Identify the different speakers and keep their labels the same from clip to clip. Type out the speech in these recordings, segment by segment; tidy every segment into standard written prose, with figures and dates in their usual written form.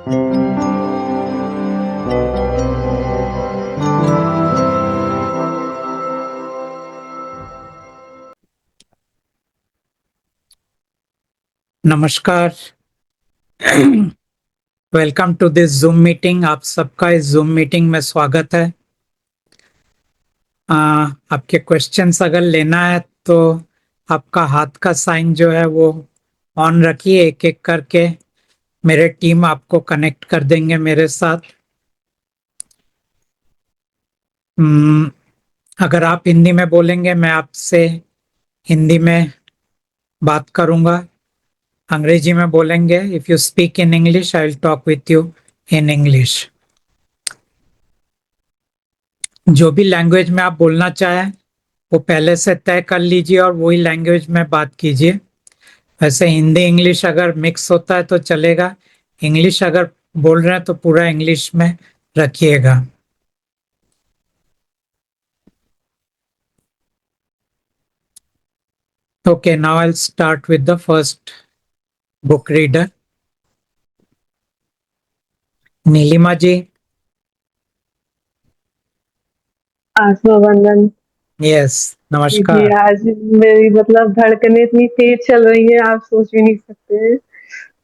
Speaker 1: नमस्कार। Welcome to this zoom meeting. आप सबका इस जूम मीटिंग में स्वागत है। आपके क्वेश्चंस अगर लेना है तो आपका हाथ का साइन जो है वो ऑन रखिए, एक एक करके मेरे टीम आपको कनेक्ट कर देंगे मेरे साथ। अगर आप हिंदी में बोलेंगे मैं आपसे हिंदी में बात करूंगा। अंग्रेजी में बोलेंगे, if you speak in English I will talk with you in English. जो भी लैंग्वेज में आप बोलना चाहें वो पहले से तय कर लीजिए और वही लैंग्वेज में बात कीजिए। वैसे हिंदी इंग्लिश अगर मिक्स होता है तो चलेगा, इंग्लिश अगर बोल रहे हैं तो पूरा इंग्लिश में रखिएगा। Okay, now I'll start with the first book reader. Nilima ji.
Speaker 2: आत्मवंदन।
Speaker 1: यस,
Speaker 2: जी,
Speaker 1: नमस्कार।
Speaker 2: आज मेरी मतलब धड़कनें इतनी तेज चल रही हैं, आप सोच भी नहीं सकते।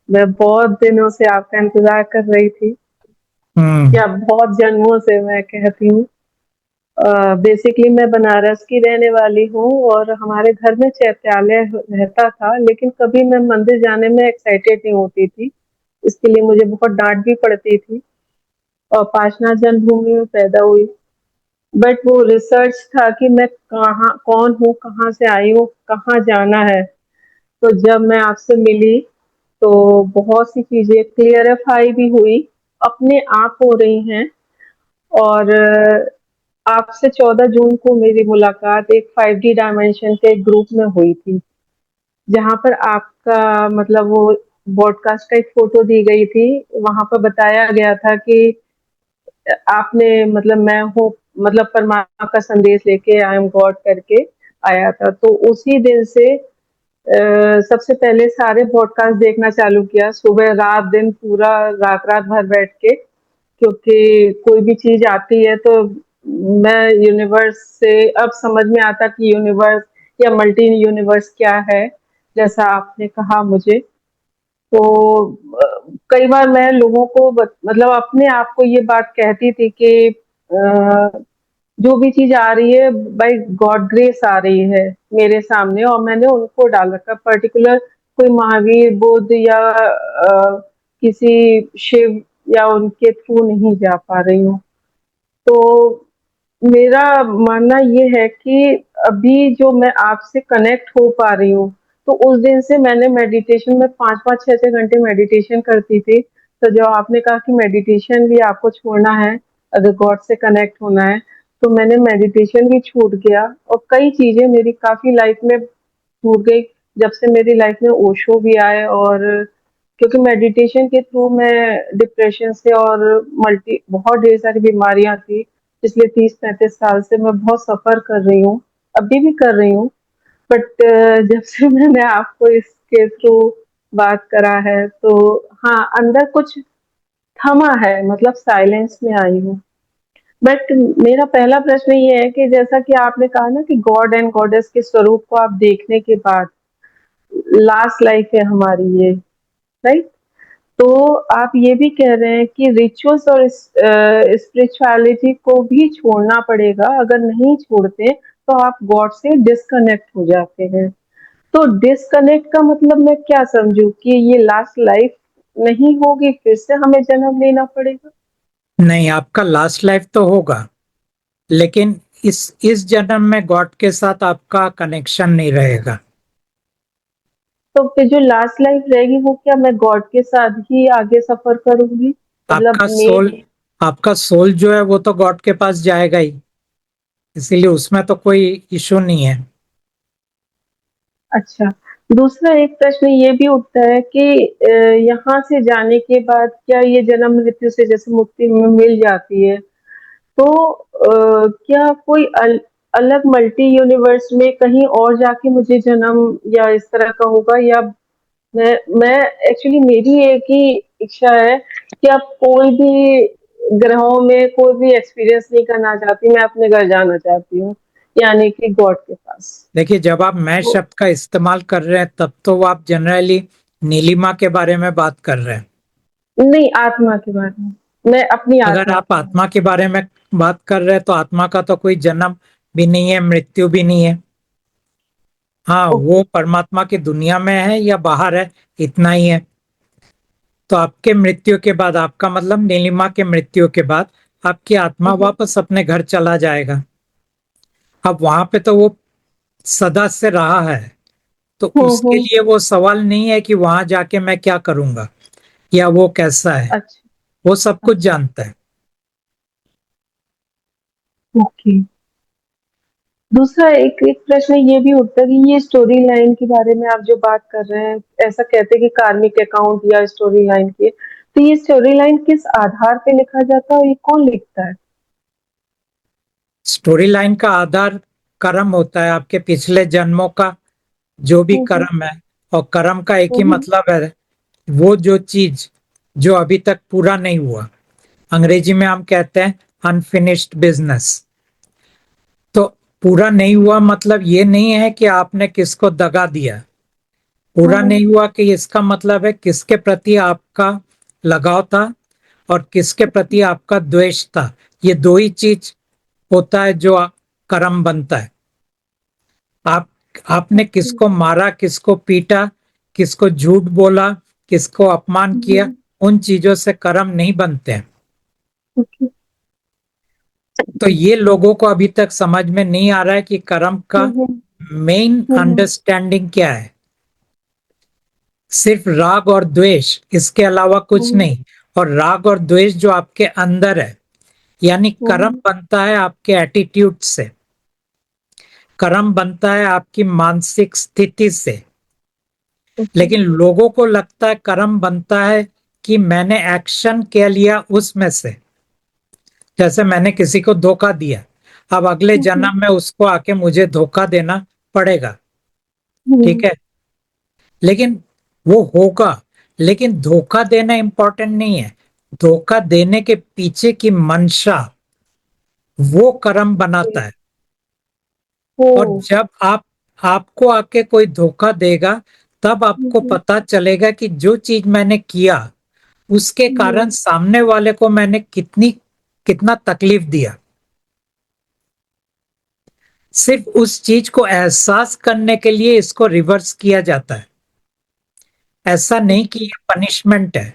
Speaker 2: मैं बहुत दिनों से आपका इंतजार कर रही थी, या बहुत जन्मों से मैं कहती हूँ। बेसिकली मैं बनारस की रहने वाली हूँ और हमारे घर में चैत्यालय रहता था, लेकिन कभी मैं मंदिर जाने में एक्साइटेड नहीं होती थी। इसके लिए मुझे बहुत डांट भी पड़ती थी और पाषाण जन्मभूमि में पैदा हुई। बट वो रिसर्च था कि मैं कहाँ कौन हूँ, कहाँ से आई हूँ, कहाँ जाना है। तो जब मैं आपसे मिली तो बहुत सी चीजें क्लियरिफाई भी हुई, अपने आप हो रही हैं। और आपसे 14 जून को मेरी मुलाकात एक 5D डायमेंशन के ग्रुप में हुई थी, जहाँ पर आपका मतलब वो ब्रॉडकास्ट का एक फोटो दी गई थी। वहां पर बताया गया था कि आपने मतलब मैं हूँ मतलब परमात्मा का संदेश लेके आई एम गॉड करके आया था। तो उसी दिन से सबसे पहले सारे पॉडकास्ट देखना चालू किया, सुबह रात दिन पूरा रात रात भर बैठ के, क्योंकि कोई भी चीज आती है तो मैं यूनिवर्स से अब समझ में आता कि यूनिवर्स या मल्टी यूनिवर्स क्या है, जैसा आपने कहा मुझे। तो कई बार मैं लोगों को मतलब अपने आप को ये बात कहती थी कि जो भी चीज आ रही है बाय गॉड ग्रेस आ रही है मेरे सामने, और मैंने उनको डाल रखा। पर्टिकुलर कोई महावीर बुद्ध या किसी शिव या उनके थ्रू नहीं जा पा रही हूँ। तो मेरा मानना ये है कि अभी जो मैं आपसे कनेक्ट हो पा रही हूँ, तो उस दिन से मैंने मेडिटेशन में 5-5 6-6 घंटे मेडिटेशन करती थी। तो जब आपने कहा कि मेडिटेशन भी आपको छोड़ना है अगर गॉड से कनेक्ट होना है, तो मैंने मेडिटेशन भी छूट गया और कई चीजें मेरी काफी लाइफ में छूट गई जब से मेरी लाइफ में ओशो भी आए। और क्योंकि मेडिटेशन के थ्रू मैं डिप्रेशन से और मल्टी बहुत ढेर सारी बीमारियां थी, पिछले 30-35 साल से मैं बहुत सफर कर रही हूँ, अभी भी कर रही हूँ। बट जब से मैंने आपको इसके थ्रू बात करा है तो हाँ, अंदर कुछ थमा है, मतलब साइलेंस में आई हूँ। बट मेरा पहला प्रश्न ये है कि जैसा कि आपने कहा ना कि गॉड एंड गॉडेस के स्वरूप को आप देखने के बाद लास्ट लाइफ है हमारी ये, राइट? तो आप ये भी कह रहे हैं कि रिचुअल्स और स्पिरिचुअलिटी को भी छोड़ना पड़ेगा, अगर नहीं छोड़ते तो आप गॉड से डिस्कनेक्ट हो जाते हैं। तो डिस्कनेक्ट का मतलब मैं क्या समझूं कि ये लास्ट लाइफ नहीं होगी, फिर से हमें जन्म लेना पड़ेगा?
Speaker 1: नहीं, आपका लास्ट लाइफ तो होगा, लेकिन इस जन्म में गॉड के साथ आपका कनेक्शन नहीं रहेगा।
Speaker 2: तो फिर जो लास्ट लाइफ रहेगी वो क्या मैं गॉड के साथ ही आगे सफर करूंगी? मतलब
Speaker 1: आपका सोल आपका सोल जो है वो तो गॉड के पास जाएगा ही, इसीलिए उसमें तो कोई इशू नहीं है।
Speaker 2: अच्छा, दूसरा एक प्रश्न ये भी उठता है कि यहाँ से जाने के बाद क्या ये जन्म मृत्यु से जैसे मुक्ति में मिल जाती है, तो क्या कोई अलग मल्टी यूनिवर्स में कहीं और जाके मुझे जन्म या इस तरह का होगा? या मैं एक्चुअली मेरी एक ही इच्छा है कि अब कोई भी ग्रहों में कोई भी एक्सपीरियंस नहीं करना चाहती, मैं अपने घर जाना चाहती हूँ, यानी कि गॉड के पास।
Speaker 1: देखिए, जब आप मैं
Speaker 2: तो
Speaker 1: शब्द का इस्तेमाल कर रहे हैं तब तो वो आप जनरली नीलिमा के बारे में बात कर रहे हैं।
Speaker 2: नहीं, आत्मा के बारे में, मैं अपनी
Speaker 1: अगर
Speaker 2: आत्मा
Speaker 1: आप
Speaker 2: के बारे
Speaker 1: आत्मा के बारे में बात कर रहे हैं तो आत्मा का तो कोई जन्म भी नहीं है, मृत्यु भी नहीं है। हाँ,
Speaker 2: में।
Speaker 1: वो परमात्मा की दुनिया में है या बाहर है, इतना ही है। तो आपके मृत्यु के बाद, आपका मतलब नीलिमा के मृत्यु के बाद आपकी आत्मा
Speaker 2: ओके।
Speaker 1: वापस अपने घर चला जाएगा। अब वहां पे तो वो सदा से रहा है, तो उसके
Speaker 2: हम्म।
Speaker 1: लिए वो सवाल नहीं है कि वहां जाके मैं क्या करूंगा या वो कैसा है।
Speaker 2: अच्छा।
Speaker 1: वो सब कुछ
Speaker 2: अच्छा।
Speaker 1: जानता है।
Speaker 2: ओके। दूसरा एक एक प्रश्न ये भी उठता है कि ये स्टोरी लाइन के बारे में आप जो बात कर रहे हैं, ऐसा कहते हैं कि कार्मिक अकाउंट या स्टोरी लाइन के, तो ये स्टोरी लाइन किस आधार पे लिखा जाता है और ये कौन लिखता है?
Speaker 1: स्टोरी लाइन का आधार कर्म होता है, आपके पिछले जन्मों का जो भी
Speaker 2: हम्म।
Speaker 1: कर्म है। और कर्म का एक ही
Speaker 2: हम्म।
Speaker 1: मतलब है, वो जो चीज जो अभी तक पूरा नहीं हुआ। अंग्रेजी में हम कहते हैं अनफिनिश्ड बिजनेस। तो पूरा नहीं हुआ मतलब ये नहीं है कि आपने किसको दगा दिया। पूरा
Speaker 2: हम्म।
Speaker 1: नहीं हुआ कि इसका मतलब है किसके प्रति आपका लगाव था और किसके प्रति आपका द्वेष था। ये दो ही चीज होता है जो कर्म बनता है। आप आपने
Speaker 2: ओके।
Speaker 1: किसको मारा, किसको पीटा, किसको झूठ बोला, किसको अपमान किया,
Speaker 2: हम्म।
Speaker 1: उन चीजों से कर्म नहीं बनते हैं।
Speaker 2: ओके।
Speaker 1: तो ये लोगों को अभी तक समझ में नहीं आ रहा है कि कर्म का
Speaker 2: हम्म।
Speaker 1: मेन
Speaker 2: हम्म।
Speaker 1: अंडरस्टैंडिंग क्या है। सिर्फ राग और द्वेष, इसके अलावा कुछ
Speaker 2: हम्म।
Speaker 1: नहीं। और राग और द्वेष जो आपके अंदर है, यानी कर्म
Speaker 2: हम्म।
Speaker 1: बनता है आपके एटीट्यूड से। कर्म बनता है आपकी मानसिक स्थिति से।
Speaker 2: ओके।
Speaker 1: लेकिन लोगों को लगता है कर्म बनता है कि मैंने एक्शन क्या लिया उसमें से। जैसे मैंने किसी को धोखा दिया, अब अगले
Speaker 2: हम्म।
Speaker 1: जन्म में उसको आके मुझे धोखा देना पड़ेगा। ठीक
Speaker 2: हम्म।
Speaker 1: है, लेकिन वो होगा। लेकिन धोखा देना इंपॉर्टेंट नहीं है, धोखा देने के पीछे की मंशा वो कर्म बनाता है।
Speaker 2: ओ।
Speaker 1: और जब आपको आके कोई धोखा देगा, तब आपको
Speaker 2: हम्म।
Speaker 1: पता चलेगा कि जो चीज मैंने किया उसके कारण
Speaker 2: हम्म।
Speaker 1: सामने वाले को मैंने कितना तकलीफ दिया। सिर्फ उस चीज को एहसास करने के लिए इसको रिवर्स किया जाता है। ऐसा नहीं कि ये पनिशमेंट है,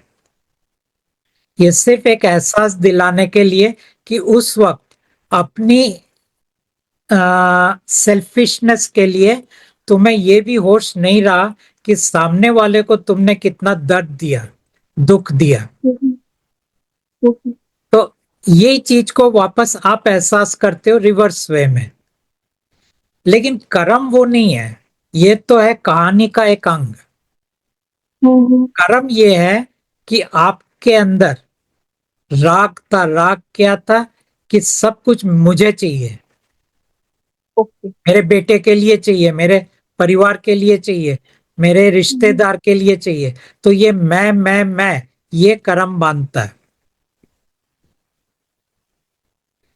Speaker 1: ये सिर्फ एक एहसास दिलाने के लिए कि उस वक्त अपनी सेल्फिशनेस के लिए तुम्हें ये भी होश नहीं रहा कि सामने वाले को तुमने कितना दर्द दिया, दुख दिया।
Speaker 2: हम्म। हम्म।
Speaker 1: तो ये चीज को वापस आप एहसास करते हो रिवर्स वे में। लेकिन कर्म वो नहीं है, ये तो है कहानी का एक अंग।
Speaker 2: हम्म।
Speaker 1: कर्म ये है कि आपके अंदर राग था। राग क्या था कि सब कुछ मुझे चाहिए,
Speaker 2: ओके।
Speaker 1: मेरे बेटे के लिए चाहिए, मेरे परिवार के लिए चाहिए, मेरे
Speaker 2: हम्म।
Speaker 1: रिश्तेदार के लिए चाहिए। तो ये मैं ये कर्म बांधता है।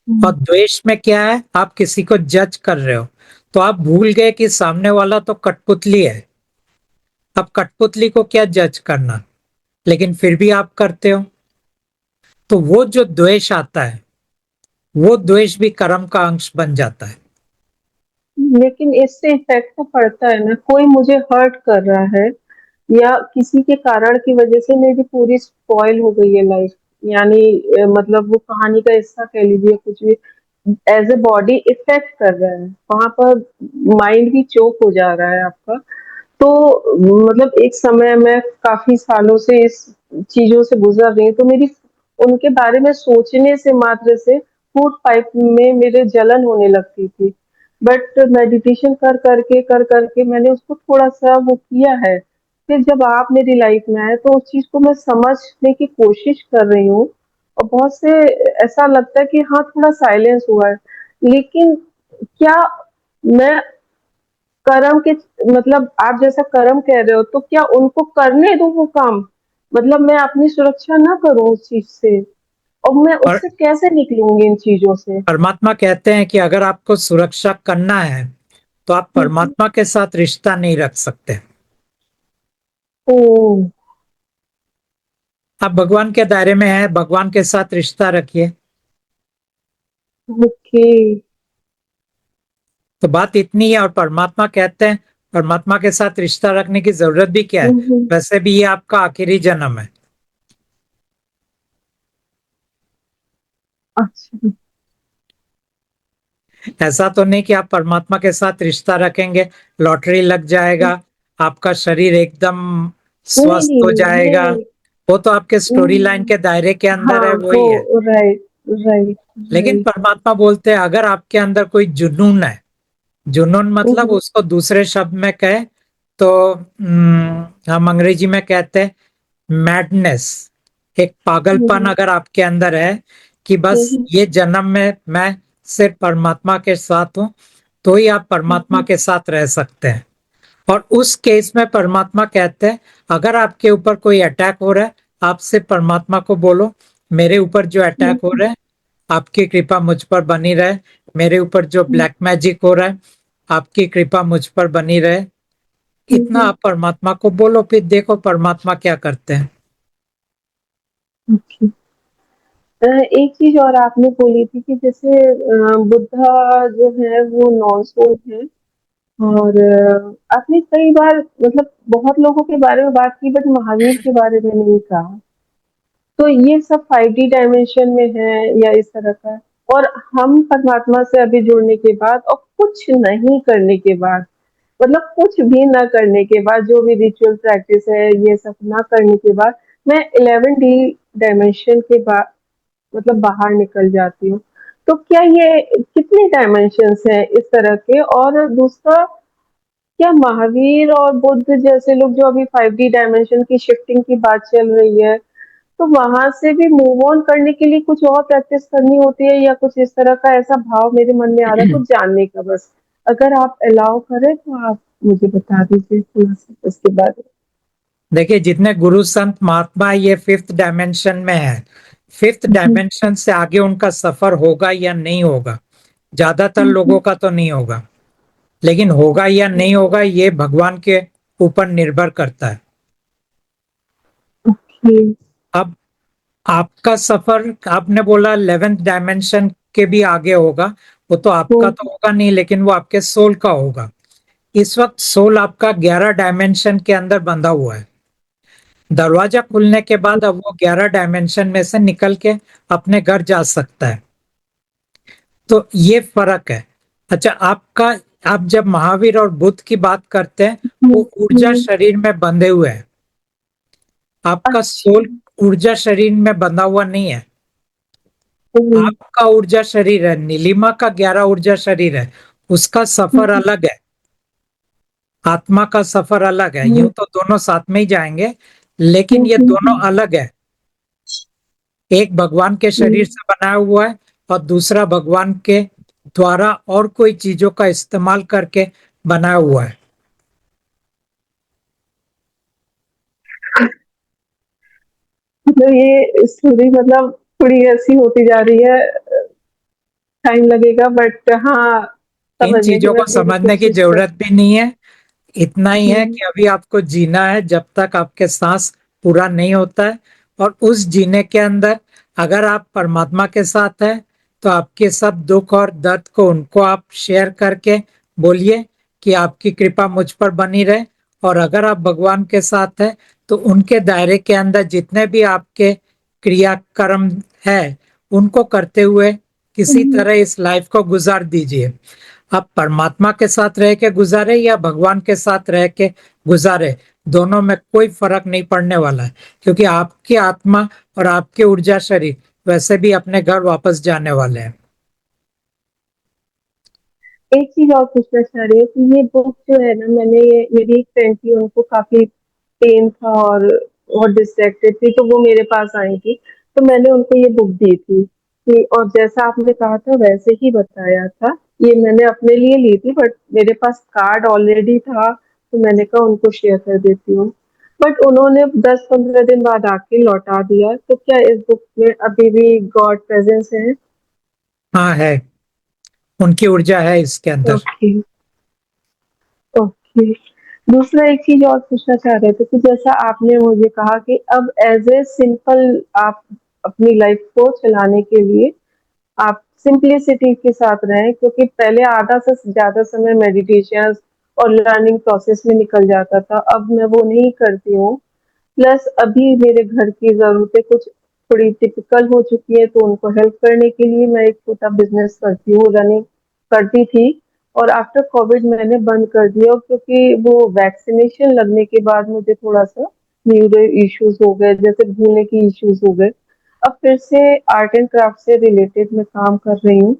Speaker 1: और
Speaker 2: हम्म।
Speaker 1: द्वेष में क्या है, आप किसी को जज कर रहे हो, तो आप भूल गए कि सामने वाला तो कठपुतली है। अब कठपुतली को क्या जज करना, लेकिन फिर भी आप करते हो। तो वो जो द्वेष आता है, वो द्वेष भी कर्म का अंश बन जाता है।
Speaker 2: लेकिन इससे इफेक्ट तो पड़ता है ना, कोई मुझे हर्ट कर रहा है या किसी के कारण की वजह से मेरी पूरी स्पॉइल हो गई है लाइफ, यानी मतलब वो कहानी का हिस्सा कह लीजिए, कुछ भी एज ए बॉडी इफेक्ट कर रहा है वहां पर, माइंड भी चोक हो जा रहा है आपका। तो मतलब एक समय मैं काफी सालों से इस चीजों से गुजर रही हूँ, तो मेरी उनके बारे में सोचने से मात्र से फूड पाइप में मेरे जलन होने लगती थी। बट मेडिटेशन कर करके मैंने उसको थोड़ा सा वो किया है। फिर जब आप मेरी लाइफ में आए तो उस चीज को मैं समझने की कोशिश कर रही हूँ, और बहुत से ऐसा लगता है कि हाँ थोड़ा साइलेंस हुआ है। लेकिन क्या मैं कर्म के, मतलब आप जैसा कर्म कह रहे हो, तो क्या उनको करने दो वो काम, मतलब मैं अपनी सुरक्षा ना करूं उस चीज से, और मैं
Speaker 1: और
Speaker 2: उससे कैसे निकलूंगी इन चीजों से?
Speaker 1: परमात्मा कहते हैं कि अगर आपको सुरक्षा करना है तो आप
Speaker 2: हम्म।
Speaker 1: परमात्मा के साथ रिश्ता नहीं रख सकते।
Speaker 2: ओ।
Speaker 1: आप भगवान के दायरे में हैं, भगवान के साथ रिश्ता रखिए।
Speaker 2: ओके।
Speaker 1: तो बात इतनी है। और परमात्मा कहते हैं परमात्मा के साथ रिश्ता रखने की जरूरत भी क्या है?
Speaker 2: हम्म।
Speaker 1: वैसे भी ये आपका आखिरी जन्म है।
Speaker 2: अच्छा।
Speaker 1: ऐसा तो नहीं कि आप परमात्मा के साथ रिश्ता रखेंगे, लॉटरी लग जाएगा, आपका शरीर एकदम
Speaker 2: नहीं
Speaker 1: स्वस्थ
Speaker 2: नहीं
Speaker 1: हो
Speaker 2: नहीं
Speaker 1: जाएगा।
Speaker 2: नहीं।
Speaker 1: वो तो आपके स्टोरी लाइन
Speaker 2: हम्म।
Speaker 1: के दायरे के अंदर
Speaker 2: हाँ
Speaker 1: है,
Speaker 2: वो,
Speaker 1: वही है।
Speaker 2: राइट राइट
Speaker 1: लेकिन
Speaker 2: राइट।
Speaker 1: परमात्मा बोलते हैं अगर आपके अंदर कोई जुनून है, जुनून मतलब
Speaker 2: हम्म।
Speaker 1: उसको दूसरे शब्द में कहे तो हम अंग्रेजी में कहते हैं मैडनेस, एक पागलपन
Speaker 2: हम्म।
Speaker 1: अगर आपके अंदर है कि बस
Speaker 2: हम्म।
Speaker 1: ये जन्म में मैं सिर्फ परमात्मा के साथ हूं, तो ही आप परमात्मा
Speaker 2: हम्म।
Speaker 1: के साथ रह सकते हैं। और उस केस में परमात्मा कहते हैं अगर आपके ऊपर कोई अटैक हो रहा है, आप सिर्फ परमात्मा को बोलो मेरे ऊपर जो अटैक हो
Speaker 2: हम्म।
Speaker 1: रहा है आपकी कृपा मुझ पर बनी रहे, मेरे ऊपर जो
Speaker 2: हम्म।
Speaker 1: ब्लैक मैजिक हो रहा है आपकी कृपा मुझ पर बनी रहे। इतना
Speaker 2: हम्म।
Speaker 1: आप परमात्मा को बोलो, फिर देखो परमात्मा क्या करते हैं।
Speaker 2: ओके। एक चीज और आपने बोली थी कि जैसे बुद्धा जो है वो नॉन सोल है, और आपने कई बार मतलब बहुत लोगों के बारे में बात की बट महावीर के बारे में नहीं कहा। तो ये सब 5D डायमेंशन में है या इस तरह का है? और हम परमात्मा से अभी जुड़ने के बाद और कुछ नहीं करने के बाद, मतलब कुछ भी ना करने के बाद, जो भी रिचुअल प्रैक्टिस है ये सब ना करने के बाद, मैं 11D डायमेंशन के बाद मतलब बाहर निकल जाती हूँ। तो क्या ये कितने डायमेंशंस हैं इस तरह के? और दूसरा, क्या महावीर और बुद्ध जैसे लोग जो अभी 5D डायमेंशन की शिफ्टिंग की बात चल रही है, तो वहां से भी मूव ऑन करने के लिए कुछ और प्रैक्टिस करनी होती है या कुछ इस तरह का? ऐसा भाव मेरे मन में आ रहा है कुछ जानने का, बस अगर आप अलाउ करें तो आप मुझे बता दीजिए थोड़ा सा इसके बारे
Speaker 1: देखिए जितने गुरु संत महात्मा ये फिफ्थ डायमेंशन में है, फिफ्थ
Speaker 2: में।
Speaker 1: डायमेंशन से आगे उनका सफर होगा या नहीं होगा, ज्यादातर लोगों का तो नहीं होगा। लेकिन होगा या नहीं होगा ये भगवान के ऊपर निर्भर करता है।
Speaker 2: ओके।
Speaker 1: अब आपका सफर आपने बोला 11th डायमेंशन के भी आगे होगा, वो तो आपका तो होगा नहीं लेकिन वो आपके सोल का होगा। इस वक्त सोल आपका 11 डायमेंशन के अंदर बंधा हुआ है। दरवाजा खुलने के बाद अब वो 11 डायमेंशन में से निकल के अपने घर जा सकता है। तो ये फर्क है। अच्छा आपका, आप जब महावीर और बुद्ध की बात करते हैं वो ऊर्जा शरीर में बंधे हुए हैं, आपका
Speaker 2: अच्छा।
Speaker 1: सोल ऊर्जा शरीर में बंधा हुआ नहीं है।
Speaker 2: हम्म।
Speaker 1: आपका ऊर्जा शरीर है, नीलिमा का 11 ऊर्जा शरीर है, उसका सफर अलग है, आत्मा का सफर अलग है। यूं तो दोनों साथ में ही जाएंगे लेकिन ये दोनों अलग है। एक भगवान के शरीर से बनाया हुआ है और दूसरा भगवान के द्वारा और कोई चीजों का इस्तेमाल करके बनाया हुआ है।
Speaker 2: मतलब ये स्टोरी मतलब थोड़ी ऐसी होती जा रही है, टाइम लगेगा बट हाँ,
Speaker 1: इन
Speaker 2: समझ गया कि
Speaker 1: चीजों
Speaker 2: मैं
Speaker 1: को
Speaker 2: पूरी
Speaker 1: समझने की
Speaker 2: कोशिश कर।
Speaker 1: जरूरत भी नहीं है। इतना ही है
Speaker 2: हम्म।
Speaker 1: कि अभी आपको जीना है जब तक आपके सांस पूरा नहीं होता है। और उस जीने के अंदर अगर आप परमात्मा के साथ है तो आपके सब दुख और दर्द को उनको आप शेयर करके बोलिए कि आपकी कृपा मुझ पर बनी रहे। और अगर आप भगवान के साथ है तो उनके दायरे के अंदर जितने भी आपके क्रियाक्रम है उनको करते हुए किसी
Speaker 2: हम्म।
Speaker 1: तरह इस लाइफ को गुजार दीजिए। आप परमात्मा के साथ रह के गुजारे या भगवान के साथ रह के गुजारे, दोनों में कोई फर्क नहीं पड़ने वाला है, क्योंकि आपकी आत्मा और आपके ऊर्जा शरीर वैसे भी अपने घर वापस जाने वाले हैं।
Speaker 2: एक चीज और पूछना चाह रही हूँ कि ये बुक जो है ना, मैंने ये मेरी एक फ्रेंड थी, उनको काफी पेन था और बहुत डिस्ट्रैक्टेड थी, तो वो मेरे पास आई थी, तो मैंने उनको ये बुक दी थी कि, और जैसा आपने कहा था वैसे ही बताया था। ये मैंने अपने लिए ली थी बट मेरे पास कार्ड ऑलरेडी था, तो मैंने कहा उनको शेयर कर देती हूँ। बट उन्होंने 10-15 दिन बाद आके लौटा दिया, तो क्या इस बुक में अभी भी गॉड प्रेजेंस है?
Speaker 1: हाँ है, उनकी ऊर्जा है इसके अंदर।
Speaker 2: ओके। ओके। दूसरा एक चीज और पूछना चाह रहे थे कि जैसा आपने मुझे कहा कि अब एज ए सिंपल आप अपनी लाइफ को चलाने के लिए आप सिंपलिसिटी के साथ रहें, क्योंकि पहले आधा से ज्यादा समय मेडिटेशन और लर्निंग प्रोसेस में निकल जाता था, अब मैं वो नहीं करती हूँ। प्लस अभी मेरे घर की ज़रूरतें कुछ थोड़ी टिपिकल हो चुकी है, तो उनको हेल्प करने के लिए मैं एक छोटा बिजनेस करती हूँ, रनिंग करती थी। और आफ्टर कोविड मैंने बंद कर दिया, क्योंकि वो वैक्सीनेशन लगने के बाद मुझे थोड़ा सा न्यूरो इश्यूज हो गए, जैसे भूलने की इश्यूज हो गए। अब फिर से आर्ट एंड क्राफ्ट से रिलेटेड मैं काम कर रही हूँ,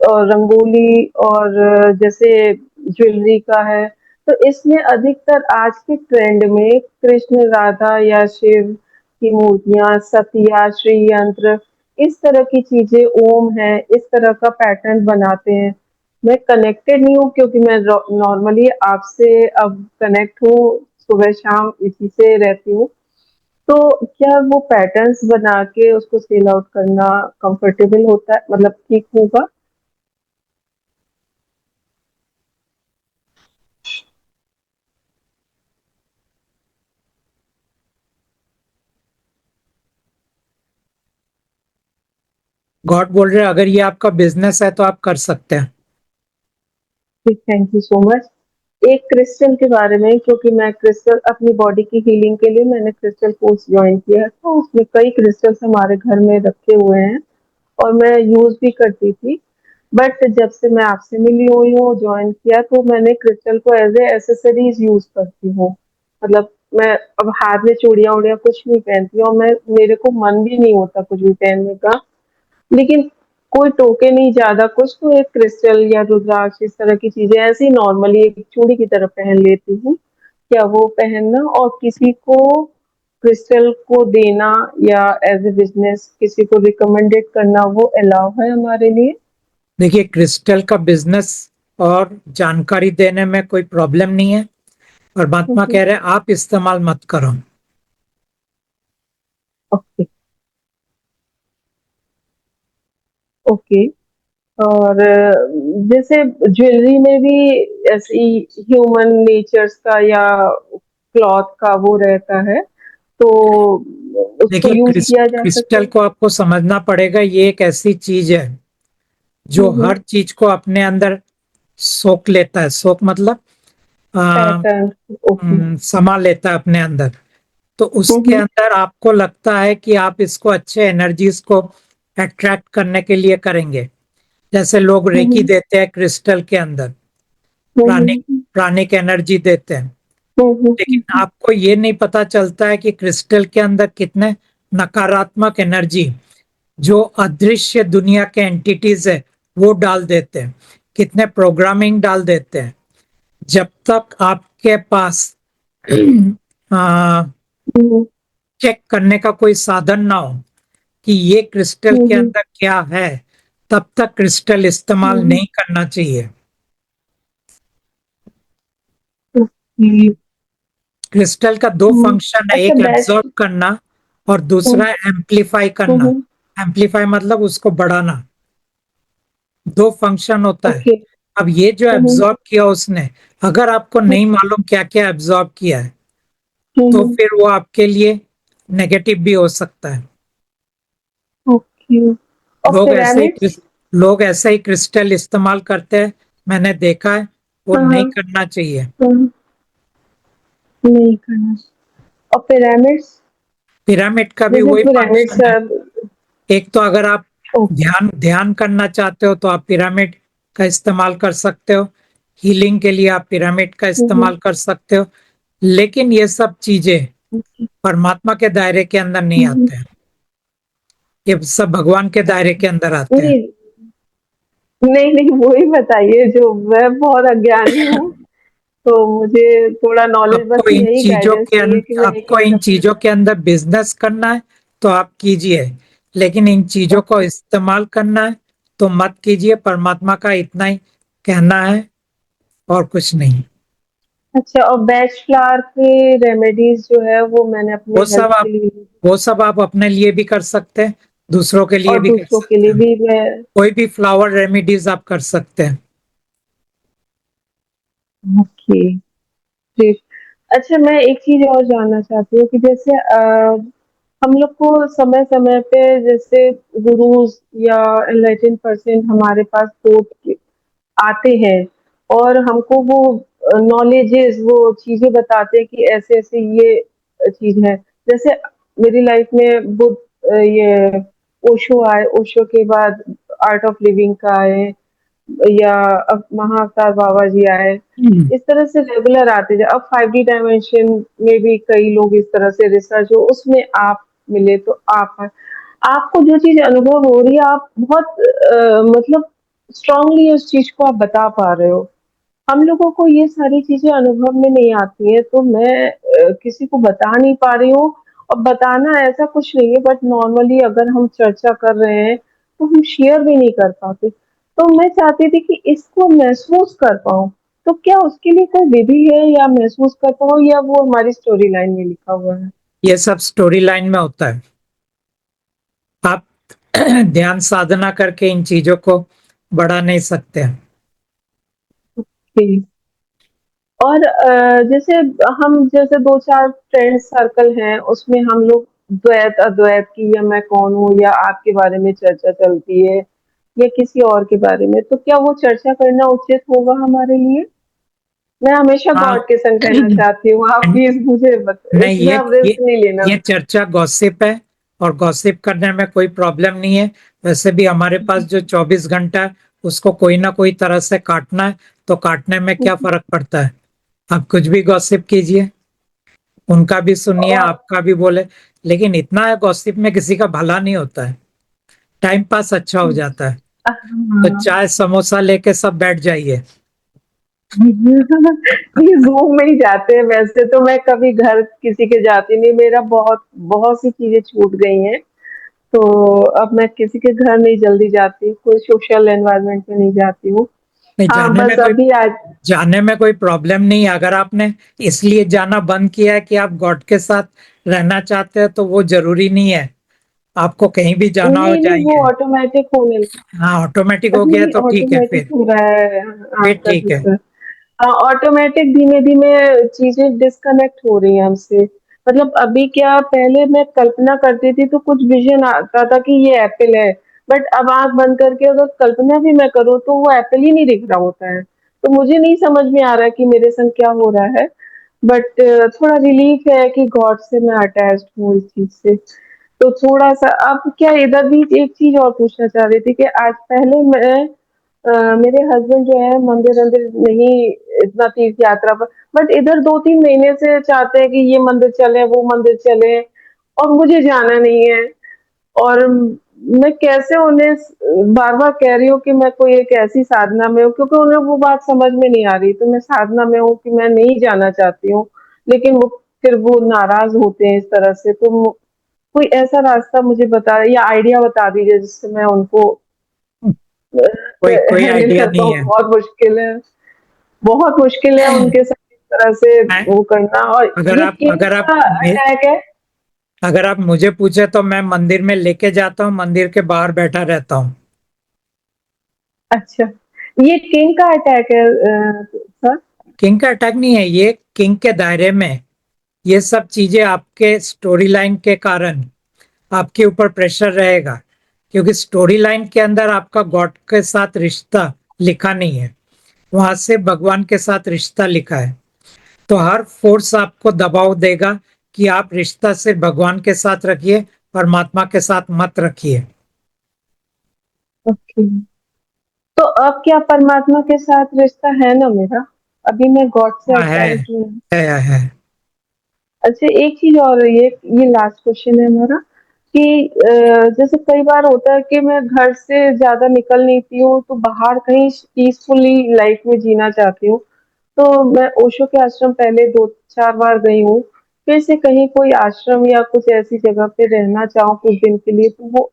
Speaker 2: और रंगोली और जैसे ज्वेलरी का है। तो इसमें अधिकतर आज के ट्रेंड में कृष्ण राधा या शिव की मूर्तियां, सतिया, श्री यंत्र, इस तरह की चीजें, ओम है, इस तरह का पैटर्न बनाते हैं। मैं कनेक्टेड नहीं हूँ, क्योंकि मैं नॉर्मली आपसे अब कनेक्ट हूँ, सुबह शाम इसी से रहती हूँ। तो क्या वो पैटर्न्स बना के उसको सेल आउट करना कंफर्टेबल होता है, मतलब ठीक होगा?
Speaker 1: गॉड बोल रहे हैं अगर ये आपका बिजनेस है तो आप कर सकते हैं।
Speaker 2: Thank you so much. एक क्रिस्टल के बारे में, क्योंकि मैं क्रिस्टल अपनी बॉडी की हीलिंग के लिए मैंने क्रिस्टल कोर्स ज्वाइन किया है, तो उसमें कई क्रिस्टल्स हमारे घर में रखे हुए हैं और मैं यूज भी करती थी। बट जब से मैं आपसे मिली हुई हूँ, ज्वाइन किया, तो मैंने क्रिस्टल को एज ए एसेसरीज यूज करती हूँ। मतलब मैं अब हाथ में चूड़ियां उड़ियां कुछ नहीं पहनती हूँ, और मैं मेरे को मन भी नहीं होता कुछ भी पहनने का। लेकिन कोई टोके नहीं ज्यादा कुछ, तो एक क्रिस्टल या रुद्राक्ष इस तरह की चीजें ऐसी नॉर्मली एक चूड़ी की तरह पहन लेती हूँ। क्या वो पहनना और किसी को क्रिस्टल को देना या एज ए बिजनेस किसी को रिकमेंडेड करना, वो अलाउ है हमारे लिए?
Speaker 1: देखिए, क्रिस्टल का बिजनेस और जानकारी देने में कोई प्रॉब्लम नहीं है, परमात्मा कह रहे हैं आप इस्तेमाल मत करो।
Speaker 2: ओके। ओके। और जैसे ज्वेलरी में भी ऐसी ह्यूमन नेचर्स का या क्लॉथ का वो रहता है, तो उसको
Speaker 1: देखिए,
Speaker 2: यूज किया जा सकता
Speaker 1: क्रिस्टल
Speaker 2: है?
Speaker 1: को आपको समझना पड़ेगा, ये एक ऐसी चीज है जो हर चीज को अपने अंदर सोख लेता है। सोख मतलब आ,
Speaker 2: पैटर्न। ओके।
Speaker 1: समा लेता है अपने अंदर। तो उसके अंदर आपको लगता है कि आप इसको अच्छे एनर्जीज को अट्रैक्ट करने के लिए करेंगे। जैसे लोग रेकी देते हैं क्रिस्टल के अंदर, प्राणिक प्राणिक एनर्जी देते हैं। लेकिन आपको ये नहीं पता चलता है कि क्रिस्टल के अंदर कितने नकारात्मक एनर्जी जो अदृश्य दुनिया के एंटिटीज है वो डाल देते हैं, कितने प्रोग्रामिंग डाल देते हैं। जब तक आपके पास चेक करने का कोई साधन ना हो कि ये क्रिस्टल के अंदर क्या है, तब तक क्रिस्टल इस्तेमाल नहीं करना चाहिए। क्रिस्टल का दो फंक्शन है,
Speaker 2: अच्छा,
Speaker 1: एक एब्जॉर्ब
Speaker 2: बेस्ट।
Speaker 1: करना और दूसरा एम्पलीफाई करना। एम्पलीफाई मतलब उसको बढ़ाना। दो फंक्शन होता है।
Speaker 2: ओके।
Speaker 1: अब ये जो एब्जॉर्ब किया उसने, अगर आपको नहीं मालूम क्या क्या एब्जॉर्ब किया है तो फिर वो आपके लिए नेगेटिव भी हो सकता है।
Speaker 2: ओके। और
Speaker 1: लोग ऐसे ही
Speaker 2: पिरामिड्स?
Speaker 1: लोग ऐसे ही क्रिस्टल इस्तेमाल करते हैं, मैंने देखा है। वो
Speaker 2: हाँ,
Speaker 1: नहीं
Speaker 2: हाँ,
Speaker 1: करना चाहिए।
Speaker 2: नहीं करना। और पिरामिड्स?
Speaker 1: पिरामिड का भी
Speaker 2: जैसे
Speaker 1: वही
Speaker 2: पिरामिड्स
Speaker 1: फंक्शन है।
Speaker 2: अब।
Speaker 1: एक तो अगर आप
Speaker 2: ओके।
Speaker 1: ध्यान ध्यान करना चाहते हो तो आप पिरामिड का इस्तेमाल कर सकते हो। हीलिंग के लिए आप पिरामिड का इस्तेमाल कर सकते हो। लेकिन ये सब चीजें परमात्मा के दायरे के अंदर नहीं आते हैं। ये सब भगवान के दायरे के अंदर आते हैं।
Speaker 2: नहीं, नहीं, नहीं, वो ही बताइए, जो मैं बहुत अज्ञानी हूँ, तो मुझे थोड़ा नॉलेज, बस यही गाइडेंस चाहिए कि मैं एक
Speaker 1: आपको
Speaker 2: एक
Speaker 1: इन
Speaker 2: शब्द।
Speaker 1: चीजों के अंदर बिजनेस करना है तो आप कीजिए, लेकिन इन चीजों को
Speaker 2: ओके।
Speaker 1: इस्तेमाल करना है तो मत कीजिए। परमात्मा का इतना ही कहना है और कुछ नहीं।
Speaker 2: अच्छा, और बैच फ्लावर के रेमेडीज जो है वो मैंने अपने
Speaker 1: वो
Speaker 2: हेल्थ
Speaker 1: सब
Speaker 2: के
Speaker 1: आप
Speaker 2: लिए
Speaker 1: वो सब आप अपने लिए भी कर सकते हैं, दूसरों के लिए
Speaker 2: और
Speaker 1: भी कर
Speaker 2: दूसरों के
Speaker 1: सकते
Speaker 2: लिए
Speaker 1: हैं।
Speaker 2: भी मैं।
Speaker 1: कोई भी फ्लावर रेमेडीज आप कर सकते हैं।
Speaker 2: ओके, ठीक। अच्छा, मैं एक चीज और जानना चाहती हूँ कि जैसे हम लोग को समय समय पे जैसे गुरुज या एनलाइटेंड पर्सन हमारे पास कोर्ट आते हैं और हमको वो नॉलेजेस, वो चीजें बताते हैं कि ऐसे ऐसे ये चीज है। जैसे मेरी लाइफ में बुद्ध, ये ओशो आए, ओशो के बाद आर्ट ऑफ लिविंग का आए, या अब महाअवतार बाबा जी आए। इस तरह से रेगुलर आते जाए। अब 5D डायमेंशन में भी कई लोग इस तरह से रिसर्च हो, उसमें आप मिले तो आप आपको जो चीज अनुभव हो रही है, आप बहुत मतलब स्ट्रांगली उस चीज को आप बता पा रहे हो। हम लोगों को ये सारी चीजें अनुभव में नहीं आती हैं, तो मैं किसी को बता नहीं पा रही हूँ। और बताना ऐसा कुछ नहीं है, बट नॉर्मली अगर हम चर्चा कर रहे हैं तो हम शेयर भी नहीं कर पाते। तो मैं चाहती थी कि इसको महसूस कर पाऊँ। तो क्या उसके लिए कोई विधि है, या महसूस कर पाऊँ, या वो हमारी स्टोरी लाइन में लिखा हुआ है?
Speaker 1: ये सब स्टोरी लाइन में होता है। आप ध्यान साधना करके इन चीजों को बढ़ा नहीं सकते।
Speaker 2: जी। और जैसे हम जैसे दो चार फ्रेंड सर्कल हैं, उसमें हम लोग द्वैत अद्वैत की, या मैं कौन हूँ, या आपके बारे में चर्चा चलती है, या किसी और के बारे में, तो क्या वो चर्चा करना उचित होगा हमारे लिए? मैं हमेशा
Speaker 1: हाँ।
Speaker 2: गॉड के संग रहना चाहती हूँ, आप प्लीज मुझे
Speaker 1: नहीं,
Speaker 2: इसमें अब रिस्क नहीं लेना।
Speaker 1: ये चर्चा गॉसिप है, और गॉसिप करने में कोई प्रॉब्लम नहीं है। वैसे भी हमारे पास जो 24 घंटा है, उसको कोई ना कोई तरह से काटना है, तो काटने में क्या फर्क पड़ता है। आप कुछ भी गॉसिप कीजिए, उनका भी सुनिए,
Speaker 2: और
Speaker 1: आपका भी बोले, लेकिन इतना है गॉसिप में किसी का भला नहीं होता है, टाइम पास अच्छा हो जाता है। तो
Speaker 2: हाँ।
Speaker 1: चाय समोसा लेके सब बैठ जाइए।
Speaker 2: ये जूम में ही जाते हैं। वैसे तो मैं कभी घर किसी के जाती नहीं, मेरा बहुत बहुत सी चीजें छूट गई हैं। तो अब मैं किसी के घर नहीं जल्दी जाती, कोई सोशल एनवायरनमेंट में नहीं जाती हूँ।
Speaker 1: नहीं,
Speaker 2: हाँ, बस अभी आज।
Speaker 1: जाने में कोई प्रॉब्लम नहीं है। अगर आपने इसलिए जाना बंद किया है कि आप गॉड के साथ रहना चाहते हैं, तो वो जरूरी नहीं है। आपको कहीं भी जाना हो
Speaker 2: नहीं नहीं, वो
Speaker 1: जाएंगे।
Speaker 2: ऑटोमेटिक होने
Speaker 1: हाँ, ऑटोमेटिक हो गया
Speaker 2: नहीं,
Speaker 1: तो ठीक है
Speaker 2: ऑटोमेटिक
Speaker 1: फिर।
Speaker 2: हो रहा है
Speaker 1: फिर
Speaker 2: आपका
Speaker 1: ठीक है।
Speaker 2: जिक्र। ऑटोमेटिक धीमे धीमे चीजें डिस्कनेक्ट हो रही हैं हमसे। मतलब अभी क्या, पहले मैं कल्पना करती थी तो कुछ विजन आता था कि ये एप्पल है, बट अब आंख बंद करके अगर कल्पना भी मैं करूँ तो वो एप्पल ही नहीं दिख रहा होता है। तो मुझे नहीं समझ में आ रहा कि मेरे संग क्या हो रहा है। बट थोड़ा रिलीफ है कि गॉड से मैं अटैच्ड हूँ इस चीज से। तो थोड़ा सा अब क्या, इधर भी एक चीज और पूछना चाह रही थी कि आज पहले मैं मेरे हस्बैंड जो है मंदिर वंदिर नहीं, इतना तीर्थ यात्रा पर, बट इधर 2-3 महीने से चाहते हैं कि ये मंदिर चले, वो मंदिर चले, और मुझे जाना नहीं है। और मैं कैसे उन्हें बार बार कह रही हूँ कि मैं कोई एक ऐसी साधना में हूँ, क्योंकि उन्हें वो बात समझ में नहीं आ रही। तो मैं साधना में हूँ कि मैं नहीं जाना चाहती हूँ, लेकिन वो फिर वो नाराज होते हैं इस तरह से। तो कोई ऐसा रास्ता मुझे बता, या आइडिया बता दीजिए जिससे मैं उनको
Speaker 1: कोई कोई
Speaker 2: हैंडल
Speaker 1: आइडिया
Speaker 2: कर
Speaker 1: नहीं
Speaker 2: पाऊँ।
Speaker 1: है।
Speaker 2: बहुत मुश्किल है, बहुत मुश्किल है उनके साथ इस तरह से
Speaker 1: मैं
Speaker 2: वो करना। और
Speaker 1: अगर
Speaker 2: ये
Speaker 1: आप
Speaker 2: किंग
Speaker 1: अगर आप
Speaker 2: का अटैक है?
Speaker 1: अगर आप मुझे पूछे तो मैं मंदिर में लेके जाता हूँ, मंदिर के बाहर बैठा रहता हूँ।
Speaker 2: अच्छा, ये किंग का अटैक है सर?
Speaker 1: किंग का अटैक नहीं है, ये किंग के दायरे में है। ये सब चीजें आपके स्टोरी लाइन के कारण आपके ऊपर प्रेशर रहेगा, क्योंकि स्टोरी लाइन के अंदर आपका गॉड के साथ रिश्ता लिखा नहीं है, वहां से भगवान के साथ रिश्ता लिखा है। तो हर फोर्स आपको दबाव देगा कि आप रिश्ता सिर्फ भगवान के साथ रखिए, परमात्मा के साथ मत रखिए।
Speaker 2: ओके। तो अब क्या परमात्मा के साथ रिश्ता है ना मेरा? अभी मैं गॉड से
Speaker 1: हाँ,
Speaker 2: अटैच हूँ।
Speaker 1: है।
Speaker 2: अच्छा, एक चीज और, ये लास्ट क्वेश्चन है हमारा कि जैसे कई बार होता है कि मैं घर से ज्यादा निकल नहीं पाती हूँ, तो बाहर कहीं पीसफुली लाइफ में जीना चाहती हूँ। तो मैं ओशो के आश्रम पहले 2-4 बार गई हूँ। फिर से कहीं कोई आश्रम या कुछ ऐसी जगह पे रहना चाहूँ कुछ दिन के लिए, तो वो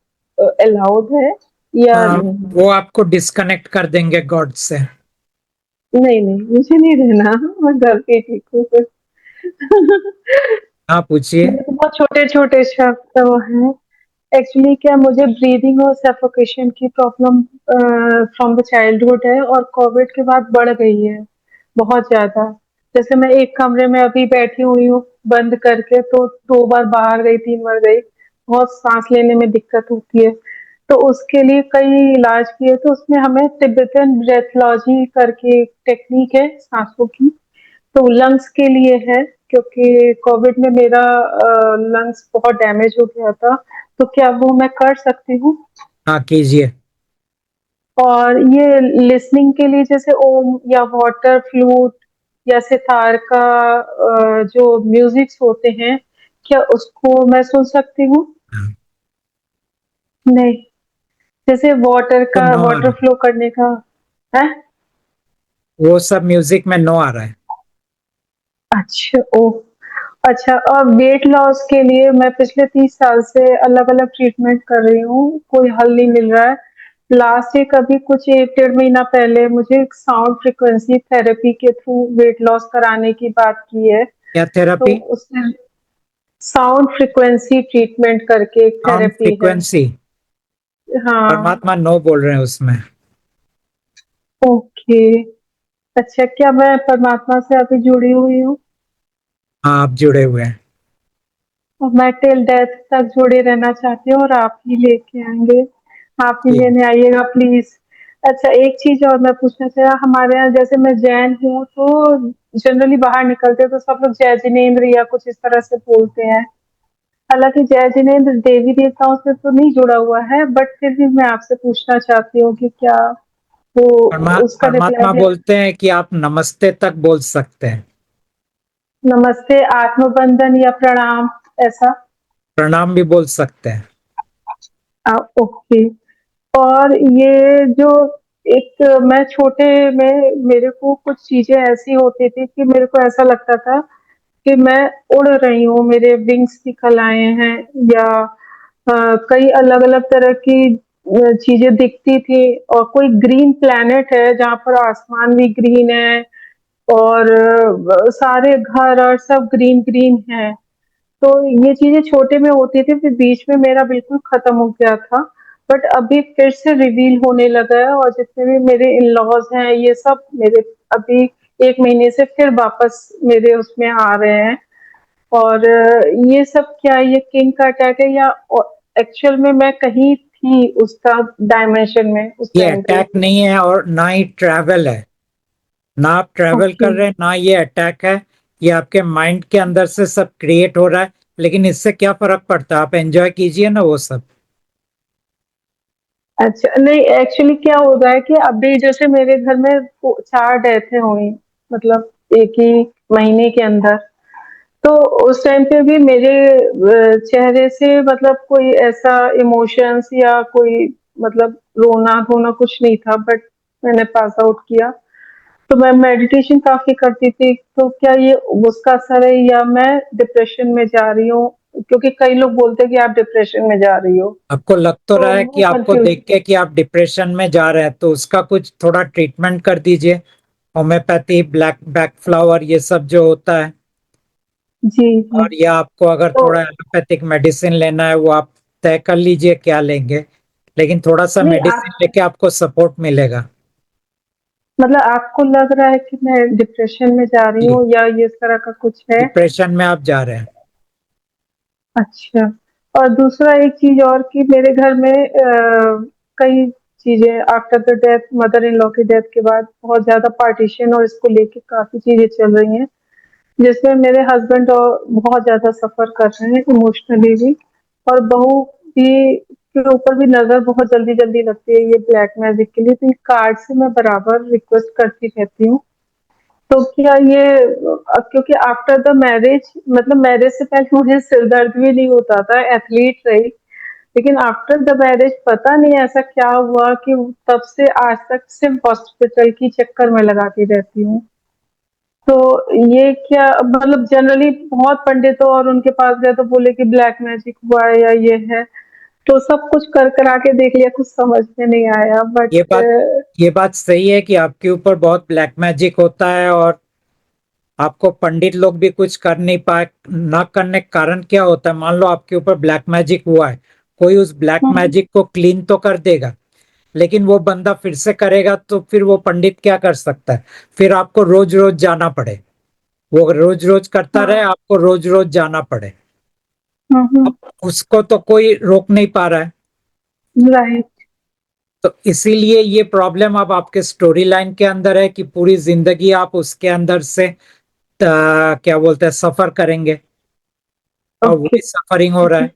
Speaker 2: अलाउड है या
Speaker 1: हाँ,
Speaker 2: नहीं?
Speaker 1: वो आपको डिस्कनेक्ट कर देंगे गॉड से।
Speaker 2: नहीं नहीं, मुझे नहीं रहना, मैं घर पे ठीक हूँ फिर।
Speaker 1: हाँ पूछिए।
Speaker 2: मेरे को बहुत छोटे छोटे शब्द वो हैं। एक्चुअली क्या, मुझे ब्रीदिंग और सफोकेशन की प्रॉब्लम फ्रॉम द चाइल्डहुड है, और कोविड के बाद बढ़ गई है बहुत ज्यादा। जैसे मैं एक कमरे में अभी बैठी हुई हूँ बंद करके, तो 2 बार बाहर गई, 3 बार गई, बहुत सांस लेने में दिक्कत होती है। तो उसके लिए कई इलाज किए, तो उसमें हमें तिब्बतन ब्रेथलॉजी करके एक टेक्निक है सांसों की, तो लंग्स के लिए है, क्योंकि कोविड में मेरा लंग्स बहुत डैमेज हो गया था। तो क्या वो मैं कर सकती हूँ?
Speaker 1: हाँ कीजिए।
Speaker 2: और ये लिसनिंग के लिए जैसे ओम या वाटर फ्लूट या सितार का जो म्यूजिक्स होते हैं, क्या उसको मैं सुन सकती हूँ?
Speaker 1: हाँ,
Speaker 2: नहीं, जैसे वाटर
Speaker 1: तो
Speaker 2: का,
Speaker 1: नो आ
Speaker 2: वाटर
Speaker 1: रहा है,
Speaker 2: फ्लो करने का है।
Speaker 1: वो सब म्यूजिक में नो आ रहा है।
Speaker 2: अच्छा, ओ, अच्छा। और वेट लॉस के लिए मैं पिछले 30 साल से अलग अलग ट्रीटमेंट कर रही हूँ, कोई हल नहीं मिल रहा है। लास्ट एक अभी कुछ 1 डेढ़ महीना पहले मुझे एक साउंड फ्रिक्वेंसी थेरेपी के थ्रू वेट लॉस कराने की बात की है।
Speaker 1: क्या
Speaker 2: तो
Speaker 1: थेरेपी?
Speaker 2: उसमें साउंड फ्रिक्वेंसी ट्रीटमेंट करके एक
Speaker 1: साउंड
Speaker 2: थेरेपी है।
Speaker 1: फ्रीक्वेंसी?
Speaker 2: हाँ।
Speaker 1: परमात्मा नो बोल रहे हैं उसमें।
Speaker 2: ओके। अच्छा, क्या मैं परमात्मा से अभी जुड़ी हुई हूँ?
Speaker 1: हाँ आप जुड़े हुए हैं।
Speaker 2: और मैं टिल डेथ तक जुड़े रहना चाहती हूँ, और आप ही लेके आएंगे, आप ही
Speaker 1: जी।
Speaker 2: लेने आइएगा प्लीज। अच्छा, एक चीज और मैं पूछना चाह, हमारे यहाँ जैसे मैं जैन हूँ, तो जनरली बाहर निकलते तो सब लोग जय जिनेन्द्र या कुछ इस तरह से बोलते हैं। हालांकि जय जिनेन्द्र देवी देवताओं से तो नहीं जुड़ा हुआ है, बट फिर भी मैं आपसे पूछना चाहती हूँ कि क्या वो उसका रिप्लाई
Speaker 1: परमात्मा
Speaker 2: दे।
Speaker 1: बोलते हैं कि आप नमस्ते तक बोल सकते हैं।
Speaker 2: नमस्ते, आत्मबंधन या प्रणाम, ऐसा?
Speaker 1: प्रणाम भी बोल सकते हैं।
Speaker 2: ओके। और ये जो एक, मैं छोटे में मेरे को कुछ चीजें ऐसी होती थी कि मेरे को ऐसा लगता था कि मैं उड़ रही हूँ, मेरे विंग्स निकल आए हैं, या कई अलग अलग तरह की चीजें दिखती थी, और कोई ग्रीन प्लेनेट है जहाँ पर आसमान भी ग्रीन है, और सारे घर और सब ग्रीन ग्रीन है। तो ये चीजें छोटे में होती थी, फिर बीच में मेरा बिल्कुल खत्म हो गया था। बट अभी फिर से रिवील होने लगा है, और जितने भी मेरे इन लॉज हैं ये सब मेरे अभी 1 महीने से फिर वापस मेरे उसमें आ रहे हैं। और ये सब क्या, ये किंग का अटैक है, या एक्चुअल में मैं कहीं थी उसका डायमेंशन में उस
Speaker 1: ये
Speaker 2: टाइम पे?
Speaker 1: अटैक नहीं है और ना ही ट्रैवल है। ना आप ट्रैवल
Speaker 2: ओके।
Speaker 1: कर रहे हैं ना ये अटैक है। ये आपके माइंड के अंदर से सब क्रिएट हो रहा है। लेकिन इससे क्या फर्क पड़ता है, आप एंजॉय कीजिए ना वो सब।
Speaker 2: अच्छा, नहीं एक्चुअली क्या हो रहा है कि अभी जैसे मेरे घर में 4 डेथें हुई, मतलब एक ही महीने के अंदर। तो उस टाइम पे भी मेरे चेहरे से मतलब कोई ऐसा इमोशंस या कोई मतलब रोना धोना कुछ नहीं था, बट मैंने पास आउट किया। तो मैं मेडिटेशन काफी करती थी, तो क्या ये उसका असर है, या मैं डिप्रेशन में जा रही हूँ? क्योंकि कई लोग बोलते हैं कि आप डिप्रेशन में जा रही हो,
Speaker 1: आपको लग तो
Speaker 2: तो
Speaker 1: रहा है कि
Speaker 2: वो
Speaker 1: आपको
Speaker 2: कंफ्यूज।
Speaker 1: देख के कि आप डिप्रेशन में जा रहे हैं, तो उसका कुछ थोड़ा ट्रीटमेंट कर दीजिए। होम्योपैथी, ब्लैक बैक फ्लावर, ये सब जो होता है।
Speaker 2: जी जी।
Speaker 1: और या आपको अगर
Speaker 2: तो
Speaker 1: थोड़ा एलोपैथिक मेडिसिन लेना है वो आप तय कर लीजिए क्या लेंगे। लेकिन थोड़ा सा
Speaker 2: नहीं,
Speaker 1: मेडिसिन
Speaker 2: आप
Speaker 1: लेके आपको सपोर्ट मिलेगा।
Speaker 2: मतलब आपको लग रहा है कि मैं डिप्रेशन में जा रही
Speaker 1: जी।
Speaker 2: हूँ, या ये इस तरह का कुछ है?
Speaker 1: डिप्रेशन में आप जा रहे हैं।
Speaker 2: अच्छा। और दूसरा एक चीज और कि मेरे घर में कई चीजें after the death, mother in law की डेथ के बाद बहुत ज्यादा पार्टीशन और इसको लेके काफी चीजें चल रही हैं, जिसमें मेरे हस्बैंड और बहुत ज्यादा सफर कर रहे हैं इमोशनली भी, और बहू भी के ऊपर भी नजर बहुत जल्दी जल्दी लगती है ये ब्लैक मैजिक के लिए। तो ये कार्ड से मैं बराबर रिक्वेस्ट करती रहती हूँ। तो क्या ये क्योंकि आफ्टर द मैरिज, मतलब मैरिज से पहले मुझे सिर दर्द भी नहीं होता था, एथलीट रही, लेकिन आफ्टर द मैरिज पता नहीं ऐसा क्या हुआ कि तब से आज तक सिर्फ हॉस्पिटल की चक्कर में लगाती रहती हूँ। तो ये क्या, मतलब जनरली बहुत पंडितों और उनके पास गए तो बोले कि ब्लैक मैजिक हुआ है या ये है। तो सब कुछ कर करा के देख लिया, कुछ समझ में नहीं आया, बट
Speaker 1: ये बात ये बात सही है कि आपके ऊपर बहुत ब्लैक मैजिक होता है, और आपको पंडित लोग भी कुछ कर नहीं पाए। ना करने का कारण क्या होता है? मान लो आपके ऊपर ब्लैक मैजिक हुआ है, कोई उस ब्लैक मैजिक को क्लीन तो कर देगा, लेकिन वो बंदा फिर से करेगा तो फिर वो पंडित क्या कर सकता है? फिर आपको रोज रोज जाना पड़े, वो रोज रोज करता रहे,
Speaker 2: हाँ,
Speaker 1: आपको रोज रोज जाना पड़े। अब
Speaker 2: हम्म,
Speaker 1: उसको तो कोई रोक नहीं पा रहा है।
Speaker 2: राइट।
Speaker 1: तो इसीलिए ये प्रॉब्लम अब आपके स्टोरी लाइन के अंदर है कि पूरी जिंदगी आप उसके अंदर से क्या बोलते हैं, सफर करेंगे, और
Speaker 2: ओके।
Speaker 1: वही सफरिंग हो रहा है,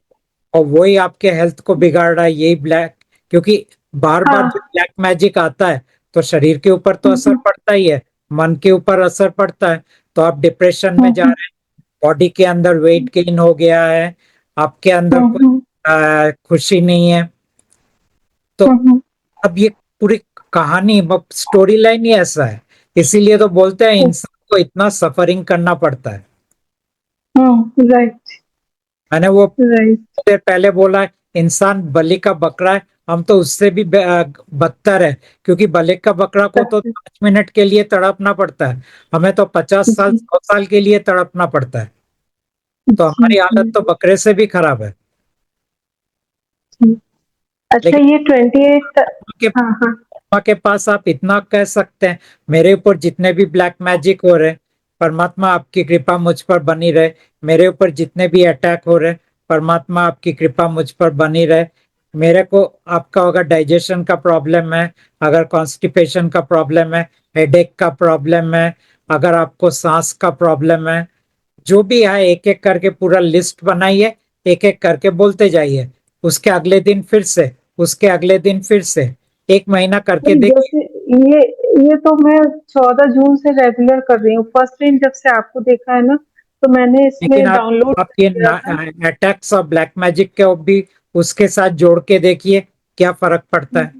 Speaker 1: और वही आपके हेल्थ को बिगाड़ रहा है, यही ब्लैक। क्योंकि बार बार जब
Speaker 2: हाँ,
Speaker 1: ब्लैक मैजिक आता है तो शरीर के ऊपर तो असर
Speaker 2: हम्म,
Speaker 1: पड़ता ही है, मन के ऊपर असर पड़ता है। तो आप डिप्रेशन में जा
Speaker 2: हम्म,
Speaker 1: रहे हैं, बॉडी के अंदर वेट गेन हो गया है, आपके अंदर कोई
Speaker 2: हम्म,
Speaker 1: खुशी नहीं है। तो
Speaker 2: हम्म,
Speaker 1: अब ये पूरी कहानी, स्टोरी लाइन ही ऐसा है। इसीलिए तो बोलते हैं इंसान को इतना सफरिंग करना पड़ता है।
Speaker 2: राइट,
Speaker 1: मैंने वो
Speaker 2: राइट।
Speaker 1: देर पहले बोला है, इंसान बलि का बकरा है। हम तो उससे भी बदतर है, क्योंकि बलि का बकरा को तो 5 मिनट के लिए तड़पना पड़ता है, हमें तो 50 साल
Speaker 2: जी,
Speaker 1: 100 साल के लिए तड़पना पड़ता है। तो
Speaker 2: जी,
Speaker 1: हमारी हालत
Speaker 2: जी,
Speaker 1: तो बकरे से भी खराब है।
Speaker 2: जी। अच्छा,
Speaker 1: लेकिन
Speaker 2: ये 28।
Speaker 1: के
Speaker 2: हाँ, हाँ।
Speaker 1: परमात्मा के पास आप इतना कह सकते हैं, मेरे ऊपर जितने भी ब्लैक मैजिक हो रहे, परमात्मा आपकी कृपा मुझ पर बनी रहे। मेरे ऊपर जितने भी अटैक हो रहे, परमात्मा आपकी कृपा मुझ पर बनी रहे। मेरे को, आपका अगर डाइजेशन का प्रॉब्लम है, अगर कॉन्स्टिपेशन का प्रॉब्लम है, हेडेक का प्रॉब्लम है, अगर आपको सांस का प्रॉब्लम है, जो भी है एक एक करके पूरा लिस्ट बनाइए, एक एक करके बोलते जाइए। उसके अगले दिन फिर से, उसके अगले दिन फिर से, 1 महीना करके
Speaker 2: नहीं,
Speaker 1: देखिए।
Speaker 2: जैसे ये तो मैं 14 जून से रेगुलर कर रही हूँ। फर्स्ट टाइम जब से आपको देखा है ना, तो मैंने
Speaker 1: लेकिन
Speaker 2: इसमें डाउनलोड
Speaker 1: आप
Speaker 2: कर
Speaker 1: ये
Speaker 2: दिया था।
Speaker 1: अटैक्स और ब्लैक मैजिक के भी उसके साथ जोड़ के देखिए, क्या फर्क पड़ता है।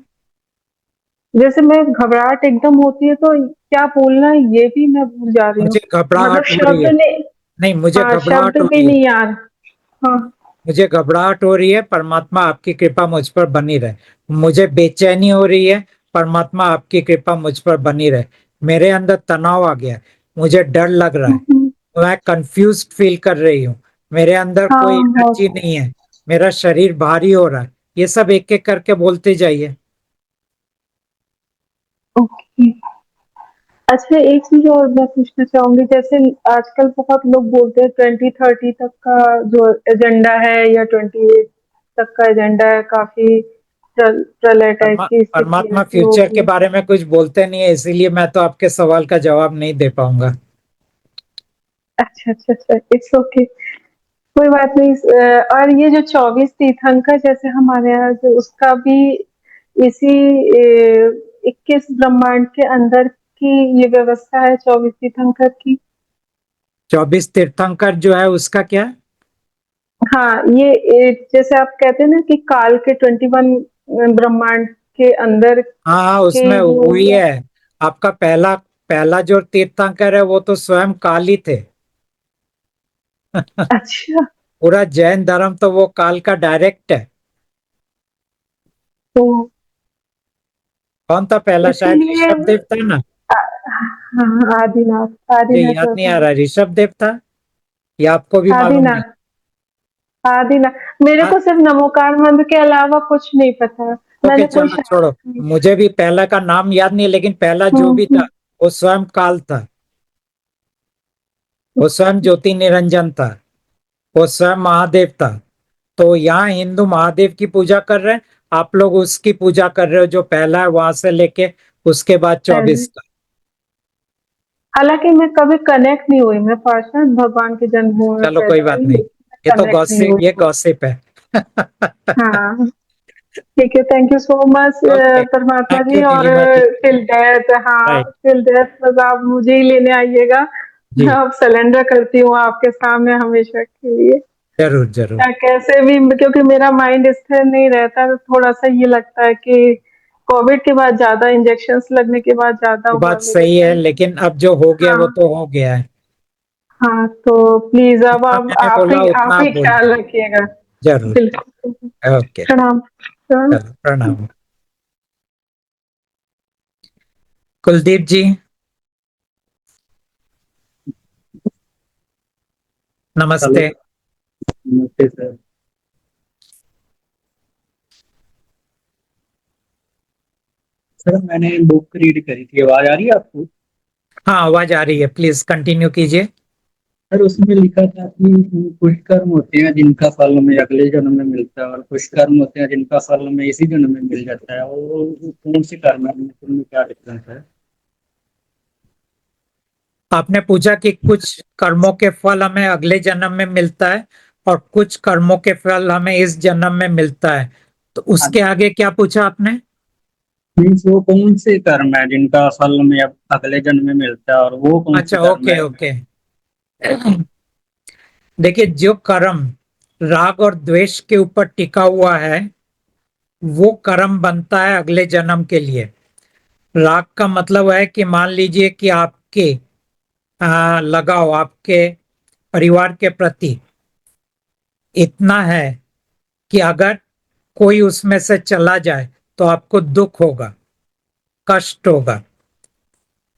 Speaker 2: जैसे मैं घबराहट एकदम होती है तो क्या बोलना है ये भी मैं भूल जा रही हूँ।
Speaker 1: मुझे
Speaker 2: मतलब
Speaker 1: घबराहट हो रही
Speaker 2: शब्द
Speaker 1: है।
Speaker 2: ने
Speaker 1: नहीं, मुझे
Speaker 2: हाँ, शब्द
Speaker 1: घबराहट हो
Speaker 2: भी
Speaker 1: रही है।
Speaker 2: नहीं आ रहे। हाँ,
Speaker 1: मुझे घबराहट हो रही है, परमात्मा आपकी कृपा मुझ पर बनी रहे। मुझे बेचैनी हो रही है, परमात्मा आपकी कृपा मुझ पर बनी रहे। मेरे अंदर तनाव आ गया है, मुझे डर लग रहा है, मैं कंफ्यूज फील कर रही हूँ, मेरे अंदर कोई
Speaker 2: हाँ,
Speaker 1: एनर्जी
Speaker 2: बहुत।
Speaker 1: नहीं है, मेरा शरीर भारी हो रहा है। ये सब एक एक करके बोलते जाइए।
Speaker 2: ओके। अच्छा, एक चीज और मैं पूछना चाहूंगी। जैसे आजकल बहुत लोग बोलते हैं 2030 तक का जो एजेंडा है, या 28 तक का एजेंडा है, काफी प्रलय टाइप की स्थिति
Speaker 1: परमात्मा
Speaker 2: ऐसी
Speaker 1: फ्यूचर के
Speaker 2: होगी।
Speaker 1: बारे में कुछ बोलते नहीं है, इसीलिए मैं तो आपके सवाल का जवाब नहीं दे पाऊंगा।
Speaker 2: अच्छा, अच्छा, अच्छा, इट्स ओके। कोई बात नहीं। और ये जो 24 तीर्थंकर जैसे हमारे यहाँ, जो उसका भी इसी 21 ब्रह्मांड के अंदर की ये व्यवस्था है 24 तीर्थंकर की।
Speaker 1: 24 तीर्थंकर जो है उसका क्या?
Speaker 2: हाँ, ये जैसे आप कहते हैं ना कि काल के 21 ब्रह्मांड के अंदर
Speaker 1: हाँ हाँ,
Speaker 2: के
Speaker 1: उसमें
Speaker 2: वो।
Speaker 1: वही है। आपका पहला पहला जो तीर्थंकर है वो तो स्वयं काल ही थे।
Speaker 2: अच्छा।
Speaker 1: पूरा जैन धर्म तो वो काल का डायरेक्ट है।
Speaker 2: तो
Speaker 1: कौन था पहला? शायद
Speaker 2: इसीलिए
Speaker 1: ऋषभ देव था ना।
Speaker 2: हाँ, आदिनाथ,
Speaker 1: मुझे
Speaker 2: आदिनाथ
Speaker 1: याद नहीं आ
Speaker 2: चौथा।
Speaker 1: रहा, ऋषभ देव था या आपको भी मालूम नहीं?
Speaker 2: आदिनाथ, आदिनाथ। मेरे
Speaker 1: हाँ,
Speaker 2: को सिर्फ नमोकार मंत्र के अलावा कुछ नहीं पता।
Speaker 1: ओके
Speaker 2: मैंने कोई
Speaker 1: चलो
Speaker 2: शायद
Speaker 1: छोड़ो।
Speaker 2: नहीं।
Speaker 1: मुझे भी पहला का नाम याद नहीं है, लेकिन पहला जो भी था
Speaker 2: हम्म,
Speaker 1: वो स्वयं काल था, वो स्वयं
Speaker 2: हम्म।
Speaker 1: ज्योति निरंजन था, वो स्वयं महादेव था। तो यहाँ हिंदू महादेव की पूजा कर रहे हैं, आप लोग उसकी पूजा कर रहे हो जो पहला है वहां से लेके उसके बाद 24 का।
Speaker 2: हालांकि मैं कभी कनेक्ट नहीं हुई। मैं पर्सनल भगवान के जन्मभूमि में
Speaker 1: चलो कोई
Speaker 2: पैदा
Speaker 1: बात
Speaker 2: हुई,
Speaker 1: नहीं,
Speaker 2: लेकिन
Speaker 1: ये
Speaker 2: मैं
Speaker 1: तो
Speaker 2: कनेक्ट नहीं
Speaker 1: गॉसिप,
Speaker 2: हुई।
Speaker 1: ये गॉसिप है।
Speaker 2: हाँ, ठीक है। Thank you so much
Speaker 1: okay,
Speaker 2: परमात्मा
Speaker 1: थैंक यू
Speaker 2: जी। और
Speaker 1: नीलिमा जी।
Speaker 2: टिल डेथ, हाँ,
Speaker 1: राइट,
Speaker 2: टिल डेथ बस आप मुझे ही लेने आइएगा। मैं
Speaker 1: जी,
Speaker 2: अब सरेंडर करती हूँ आपके सामने हमेशा के लिए।
Speaker 1: जरूर जरूर।
Speaker 2: कैसे भी, क्योंकि मेरा माइंड स्थिर नहीं रहता, तो थोड़ा सा ये लगता है कि कोविड के बाद ज्यादा, इंजेक्शन्स लगने के बाद ज्यादा
Speaker 1: वो
Speaker 2: हुआ
Speaker 1: बात
Speaker 2: मेरे
Speaker 1: सही है,
Speaker 2: साथ।
Speaker 1: लेकिन अब जो हो गया वो
Speaker 2: हाँ,
Speaker 1: तो हो गया है।
Speaker 2: हाँ, तो प्लीज अब
Speaker 1: जितना मैंने बोला उतना
Speaker 2: आप
Speaker 1: आप
Speaker 2: ही
Speaker 1: बोलिए।
Speaker 2: ख्याल रखिएगा।
Speaker 1: जरूर।
Speaker 2: बिल्कुल।
Speaker 1: ओके,
Speaker 2: प्रणाम। प्रणाम।
Speaker 1: चलो प्रणाम। कुलदीप जी,
Speaker 3: हेलो।
Speaker 1: नमस्ते।
Speaker 3: नमस्ते सर। सर मैंने बुक रीड करी थी, आवाज आ रही है आपको?
Speaker 1: हाँ, आवाज आ रही है, प्लीज कंटिन्यू कीजिए।
Speaker 3: सर उसमें लिखा था कि कुछ कर्म होते हैं जिनका फल हमें अगले जन्म में मिलता है, और कुछ कर्म होते हैं जिनका फल हमें इसी जन्म में मिल जाता है, और वो कौन से कर्म है, उनमें क्या डिफरेंस है?
Speaker 1: आपने पूछा कि कुछ कर्मों के फल हमें अगले जन्म में मिलता है और कुछ कर्मों के फल हमें इस जन्म में मिलता है, तो उसके आगे क्या पूछा आपने?
Speaker 3: मीन्स वो कौन से कर्म है जिनका फल हमें अब अगले जन्म में मिलता है, और वो कौन से
Speaker 1: अच्छा,
Speaker 3: कर्म
Speaker 1: ओके
Speaker 3: है?
Speaker 1: ओके। देखिए, जो कर्म राग और द्वेष के ऊपर टिका हुआ है वो कर्म बनता है अगले जन्म के लिए। राग का मतलब है कि मान लीजिए कि आपके लगाव आपके परिवार के प्रति इतना है कि अगर कोई उसमें से चला जाए तो आपको दुख होगा, कष्ट होगा,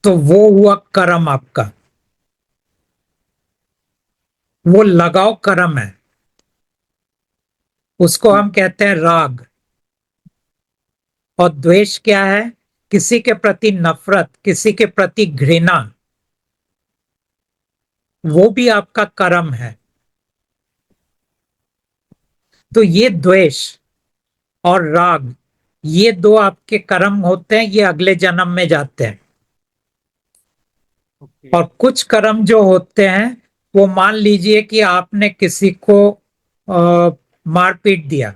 Speaker 1: तो वो हुआ कर्म आपका। वो लगाव कर्म है, उसको हम कहते हैं राग। और द्वेष क्या है? किसी के प्रति नफरत, किसी के प्रति घृणा, वो भी आपका कर्म है। तो ये द्वेष और राग, ये दो आपके कर्म होते हैं, ये अगले जन्म में जाते हैं।
Speaker 3: ओके।
Speaker 1: और कुछ कर्म जो होते हैं, वो मान लीजिए कि आपने किसी को मार पीट दिया,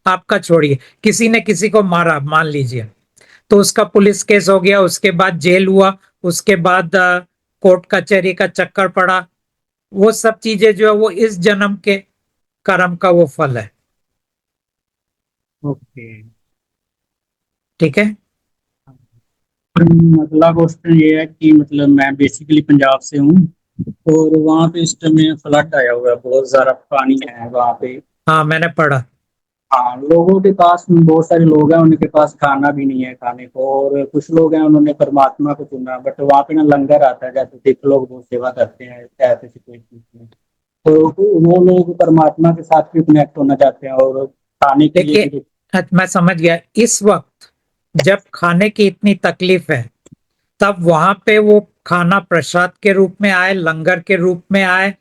Speaker 1: आपका छोड़िए, किसी ने किसी को मारा मान लीजिए, तो उसका पुलिस केस हो गया, उसके बाद जेल हुआ, उसके बाद कोर्ट कचहरी का चक्कर पड़ा। वो सब चीजें जो है वो इस जन्म के कर्म का वो फल है।
Speaker 3: ओके।
Speaker 1: ठीक है।
Speaker 3: अगला क्वेश्चन ये है कि मतलब मैं बेसिकली पंजाब से हूँ, और वहाँ पे इस टाइम फ्लड आया हुआ है, बहुत सारा पानी है वहाँ पे।
Speaker 1: हाँ, मैंने पढ़ा।
Speaker 3: हाँ, लोगों के पास बहुत सारे लोग हैं, उनके पास खाना भी नहीं है खाने को, और कुछ लोग हैं उन्होंने परमात्मा को चुना, बट वहाँ पे ना लंगर आता है, जैसे सिख लोग बहुत सेवा करते हैं ऐसे सिचुएशन में। तो वो लोग परमात्मा के साथ भी कनेक्ट होना चाहते हैं, और खाने के लिए
Speaker 1: देखिए,
Speaker 3: भी।
Speaker 1: मैं समझ गया। इस वक्त जब खाने की इतनी तकलीफ है, तब वहां पे वो खाना प्रसाद के रूप में आए, लंगर के रूप में आए,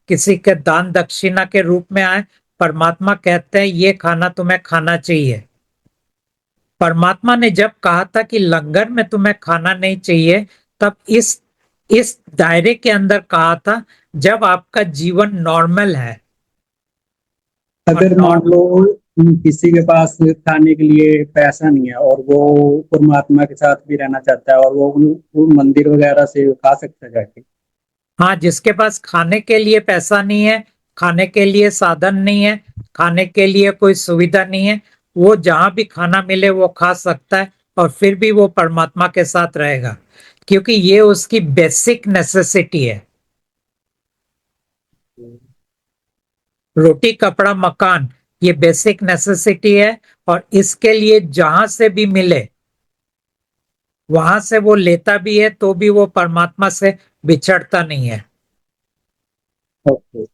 Speaker 1: किसी के दान दक्षिणा के रूप में आए, परमात्मा कहते हैं ये खाना तुम्हें खाना चाहिए। परमात्मा ने जब कहा था कि लंगर में तुम्हें खाना नहीं चाहिए, तब इस दायरे के अंदर कहा था जब आपका जीवन नॉर्मल है। और
Speaker 3: अगर मान लो किसी के पास खाने के लिए पैसा नहीं है, और वो परमात्मा के साथ भी रहना चाहता है, और वो मंदिर वगैरह से खा सकता है जाके।
Speaker 1: हाँ, जिसके पास खाने के लिए पैसा नहीं है, खाने के लिए साधन नहीं है, खाने के लिए कोई सुविधा नहीं है, वो जहां भी खाना मिले वो खा सकता है, और फिर भी वो परमात्मा के साथ रहेगा, क्योंकि ये उसकी बेसिक नेसेसिटी है। रोटी कपड़ा मकान, ये बेसिक नेसेसिटी है। और इसके लिए जहां से भी मिले वहां से वो लेता भी है, तो भी वो परमात्मा से बिछड़ता नहीं है।
Speaker 3: ओके।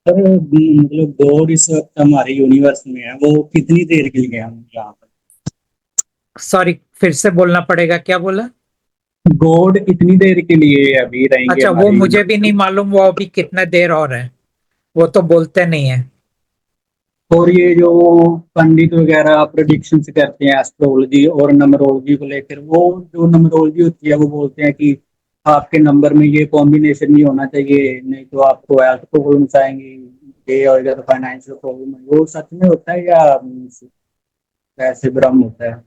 Speaker 3: सर मतलब गॉड इस वक्त हमारे यूनिवर्स में है, वो कितनी देर के लिए हम यहाँ पर?
Speaker 1: सॉरी, फिर से बोलना पड़ेगा, क्या बोला?
Speaker 3: गॉड कितनी देर के लिए अभी रहेंगे
Speaker 1: अच्छा, वो
Speaker 3: हमारे
Speaker 1: मुझे भी
Speaker 3: यूनिवर्स
Speaker 1: नहीं
Speaker 3: में?
Speaker 1: मालूम, वो अभी कितने देर और है, वो तो बोलते नहीं है।
Speaker 3: और ये जो पंडित वगैरह प्रोडिक्शन करते हैं एस्ट्रोलॉजी और नंबरोलॉजी को लेकर, वो जो नंबरोलॉजी होती है वो बोलते हैं कि आपके नंबर में ये कॉम्बिनेशन नहीं होना चाहिए, नहीं तो आपको हेल्थ प्रॉब्लम्स आएंगी, ये होएगा तो फाइनेंशियल प्रॉब्लम है। वो सच में होता है या वैसे भ्रम होता है?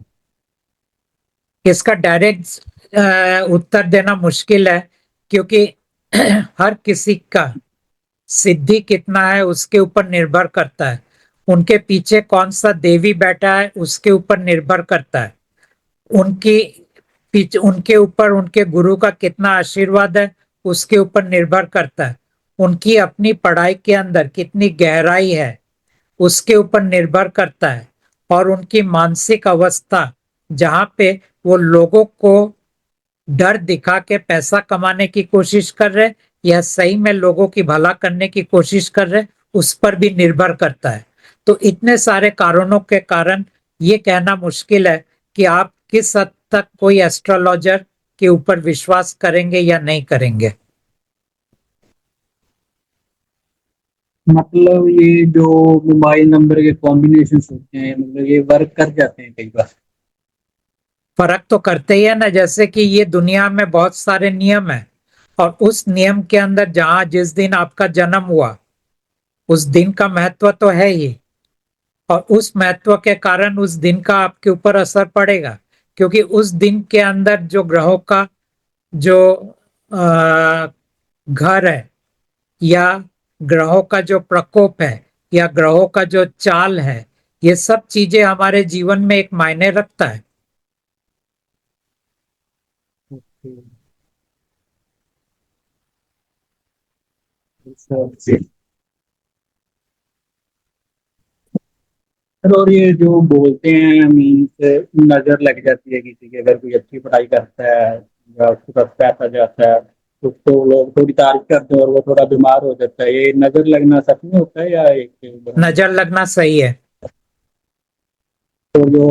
Speaker 1: इसका डायरेक्ट उत्तर देना मुश्किल है, क्योंकि हर किसी का सिद्धि कितना है उसके ऊपर निर्भर करता है, उनके पीछे कौन सा देवी बैठा है उसके ऊपर निर्भर करता है, उनकी पीछे उनके ऊपर उनके गुरु का कितना आशीर्वाद है उसके ऊपर निर्भर करता है, उनकी अपनी पढ़ाई के अंदर कितनी गहराई है उसके ऊपर निर्भर करता है, और उनकी मानसिक अवस्था जहां पे वो लोगों को डर दिखा के पैसा कमाने की कोशिश कर रहे या सही में लोगों की भला करने की कोशिश कर रहे, उस पर भी निर्भर करता है। तो इतने सारे कारणों के कारण ये कहना मुश्किल है कि आप किस हद तक कोई एस्ट्रोलॉजर के ऊपर विश्वास करेंगे या नहीं करेंगे।
Speaker 3: मतलब ये जो मोबाइल नंबर के कॉम्बिनेशन होते हैं, मतलब ये वर्क कर जाते हैं कई बार।
Speaker 1: फर्क तो करते ही है ना, जैसे कि ये दुनिया में बहुत सारे नियम है, और उस नियम के अंदर जहां जिस दिन आपका जन्म हुआ उस दिन का महत्व तो है ही, और उस महत्व के कारण उस दिन का आपके ऊपर असर पड़ेगा, क्योंकि उस दिन के अंदर जो ग्रहों का जो घर है, या ग्रहों का जो प्रकोप है, या ग्रहों का जो चाल है, ये सब चीजें हमारे जीवन में एक मायने रखता है।
Speaker 3: और ये जो बोलते हैं मीन्स नजर लग जाती है किसी की, अगर कोई अच्छी पढ़ाई करता है या उसके पास पैसा जाता है तो लोग थोड़ी तारीफ करते हैं और वो थोड़ा बीमार हो जाता है, ये नजर लगना सच में होता है या एक
Speaker 1: नजर लगना सही है।
Speaker 3: तो जो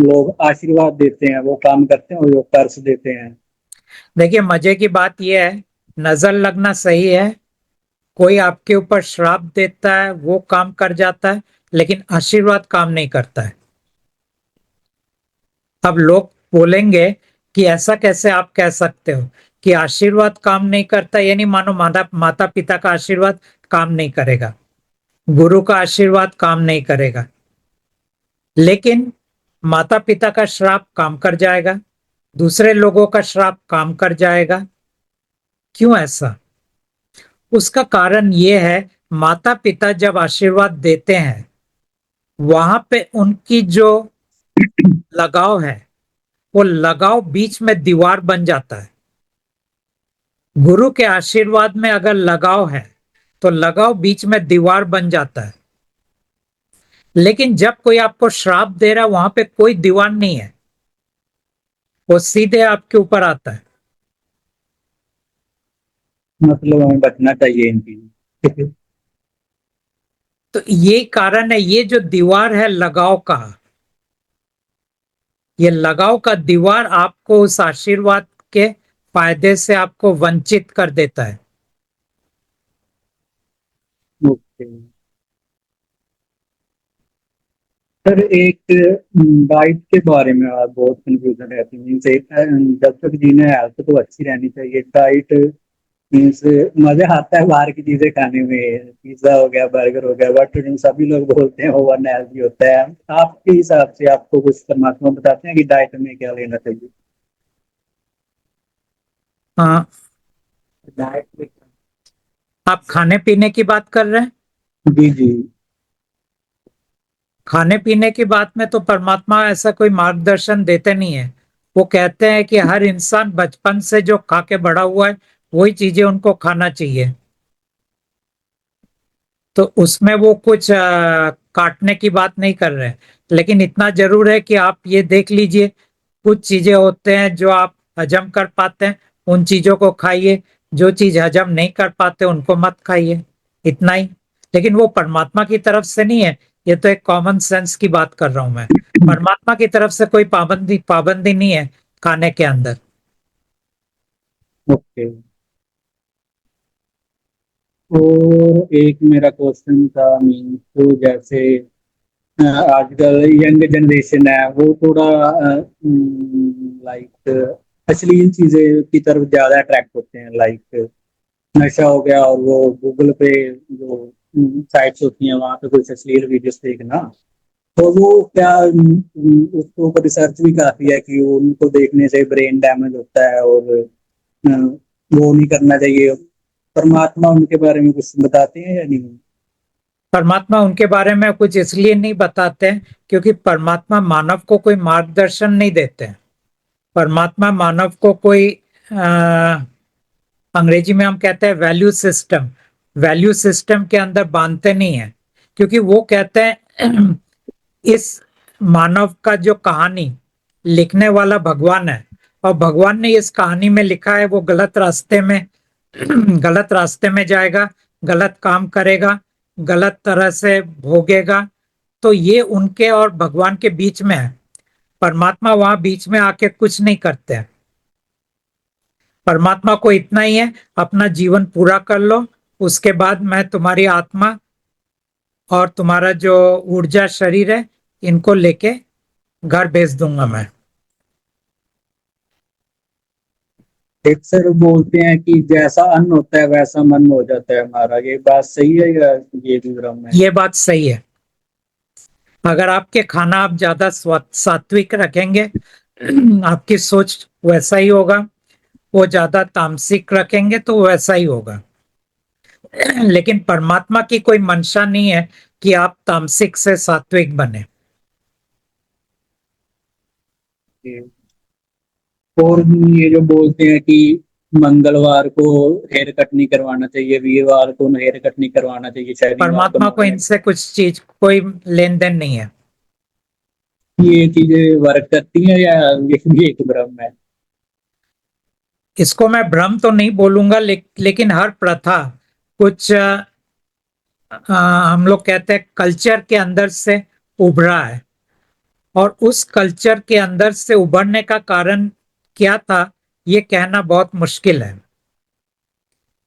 Speaker 3: लोग आशीर्वाद देते हैं वो काम करते हैं और जो कर्ज देते हैं?
Speaker 1: देखिए, मजे की बात यह है, नजर लगना सही है, कोई आपके ऊपर श्राप देता है वो काम कर जाता है, लेकिन आशीर्वाद काम नहीं करता है। अब लोग बोलेंगे कि ऐसा कैसे आप कह सकते हो कि आशीर्वाद काम नहीं करता, यानी मानो माता पिता का आशीर्वाद काम नहीं करेगा, गुरु का आशीर्वाद काम नहीं करेगा, लेकिन माता पिता का श्राप काम कर जाएगा, दूसरे लोगों का श्राप काम कर जाएगा। क्यों ऐसा? उसका कारण ये है, माता पिता जब आशीर्वाद देते हैं वहां पे उनकी जो लगाव है, वो लगाव बीच में दीवार बन जाता है। गुरु के आशीर्वाद में अगर लगाव है तो लगाव बीच में दीवार बन जाता है, लेकिन जब कोई आपको श्राप दे रहा है वहां पे कोई दीवार नहीं है, वो सीधे आपके ऊपर आता है।
Speaker 3: मतलब हमें बचना चाहिए इन चीजों।
Speaker 1: तो ये कारण है, ये जो दीवार है लगाव का, ये लगाव का दीवार आपको उस आशीर्वाद के फायदे से आपको वंचित कर देता है।
Speaker 3: ओके सर, एक डाइट के बारे में आप बहुत कंफ्यूजन रहती है मीन्स, जब तक जीना है हेल्थ तो अच्छी रहनी चाहिए, डाइट मीन्स मजा आता है बाहर की चीजें खाने में, पिज्जा हो गया, बर्गर हो गया, बट सभी लोग बोलते हैं ओवर हेल्थी होता है। आपके हिसाब से आपको कुछ परमात्मा बताते हैं कि डाइट में क्या लेना चाहिए?
Speaker 1: हाँ,
Speaker 3: डाइट में
Speaker 1: आप खाने पीने की बात कर रहे हैं।
Speaker 3: जी जी।
Speaker 1: खाने पीने की बात में तो परमात्मा ऐसा कोई मार्गदर्शन देते नहीं है। वो कहते हैं कि हर इंसान बचपन से जो खा के बड़ा हुआ है वही चीजें उनको खाना चाहिए। तो उसमें वो कुछ काटने की बात नहीं कर रहे हैं, लेकिन इतना जरूर है कि आप ये देख लीजिए, कुछ चीजें होते हैं जो आप हजम कर पाते हैं, उन चीजों को खाइए, जो चीज हजम नहीं कर पाते उनको मत खाइए, इतना ही। लेकिन वो परमात्मा की तरफ से नहीं है, ये तो एक कॉमन सेंस की बात कर रहा हूं मैं। परमात्मा की तरफ से कोई पाबंदी पाबंदी नहीं है खाने के अंदर।
Speaker 3: ओके। और एक मेरा क्वेश्चन था मीन, तो जैसे आजकल यंग जनरेशन है वो थोड़ा लाइक अश्लील चीजें की तरफ ज्यादा अट्रैक्ट होते हैं, लाइक नशा हो गया, और वो गूगल पे जो साइट्स होती हैं वहां पे कुछ अश्लील वीडियोस देखना, तो वो क्या उसके ऊपर रिसर्च भी काफी है कि उनको देखने से ब्रेन डैमेज होता है और वो नहीं करना चाहिए। परमात्मा उनके बारे में कुछ बताते हैं या नहीं?
Speaker 1: परमात्मा उनके बारे में कुछ इसलिए नहीं बताते हैं क्योंकि परमात्मा मानव को कोई मार्गदर्शन नहीं देते हैं। परमात्मा मानव को कोई अंग्रेजी में हम कहते हैं वैल्यू सिस्टम, वैल्यू सिस्टम के अंदर बांधते नहीं है, क्योंकि वो कहते हैं इस मानव का जो कहानी लिखने वाला भगवान है, और भगवान ने इस कहानी में लिखा है वो गलत रास्ते में गलत रास्ते में जाएगा, गलत काम करेगा, गलत तरह से भोगेगा। तो ये उनके और भगवान के बीच में है। परमात्मा वहां बीच में आके कुछ नहीं करते हैं। परमात्मा को इतना ही है, अपना जीवन पूरा कर लो, उसके बाद मैं तुम्हारी आत्मा और तुम्हारा जो ऊर्जा शरीर है इनको लेके घर भेज दूंगा मैं।
Speaker 3: एक सर बोलते हैं कि जैसा अन्न होता है वैसा मन हो जाता है हमारा, ये बात सही है या ये भी भ्रम है?
Speaker 1: ये बात सही है। अगर आपके खाना आप ज्यादा सात्विक रखेंगे आपकी सोच वैसा ही होगा, वो ज्यादा तामसिक रखेंगे तो वैसा ही होगा। लेकिन परमात्मा की कोई मंशा नहीं है कि आप तामसिक से सात्विक बने।
Speaker 3: और ये जो बोलते हैं कि मंगलवार को हेयर कट नहीं करवाना चाहिए, वीरवार को हेयर कट नहीं करवाना चाहिए, शनिवार
Speaker 1: परमात्मा को इनसे कुछ चीज कोई लेन देन नहीं है।
Speaker 3: ये चीजें वर्क करती हैं या ये भी एक भ्रम है?
Speaker 1: इसको मैं भ्रम तो नहीं बोलूंगा, लेकिन हर प्रथा कुछ हम लोग कहते हैं कल्चर के अंदर से उभरा है, और उस कल्चर के अंदर से उभरने का कारण क्या था ये कहना बहुत मुश्किल है,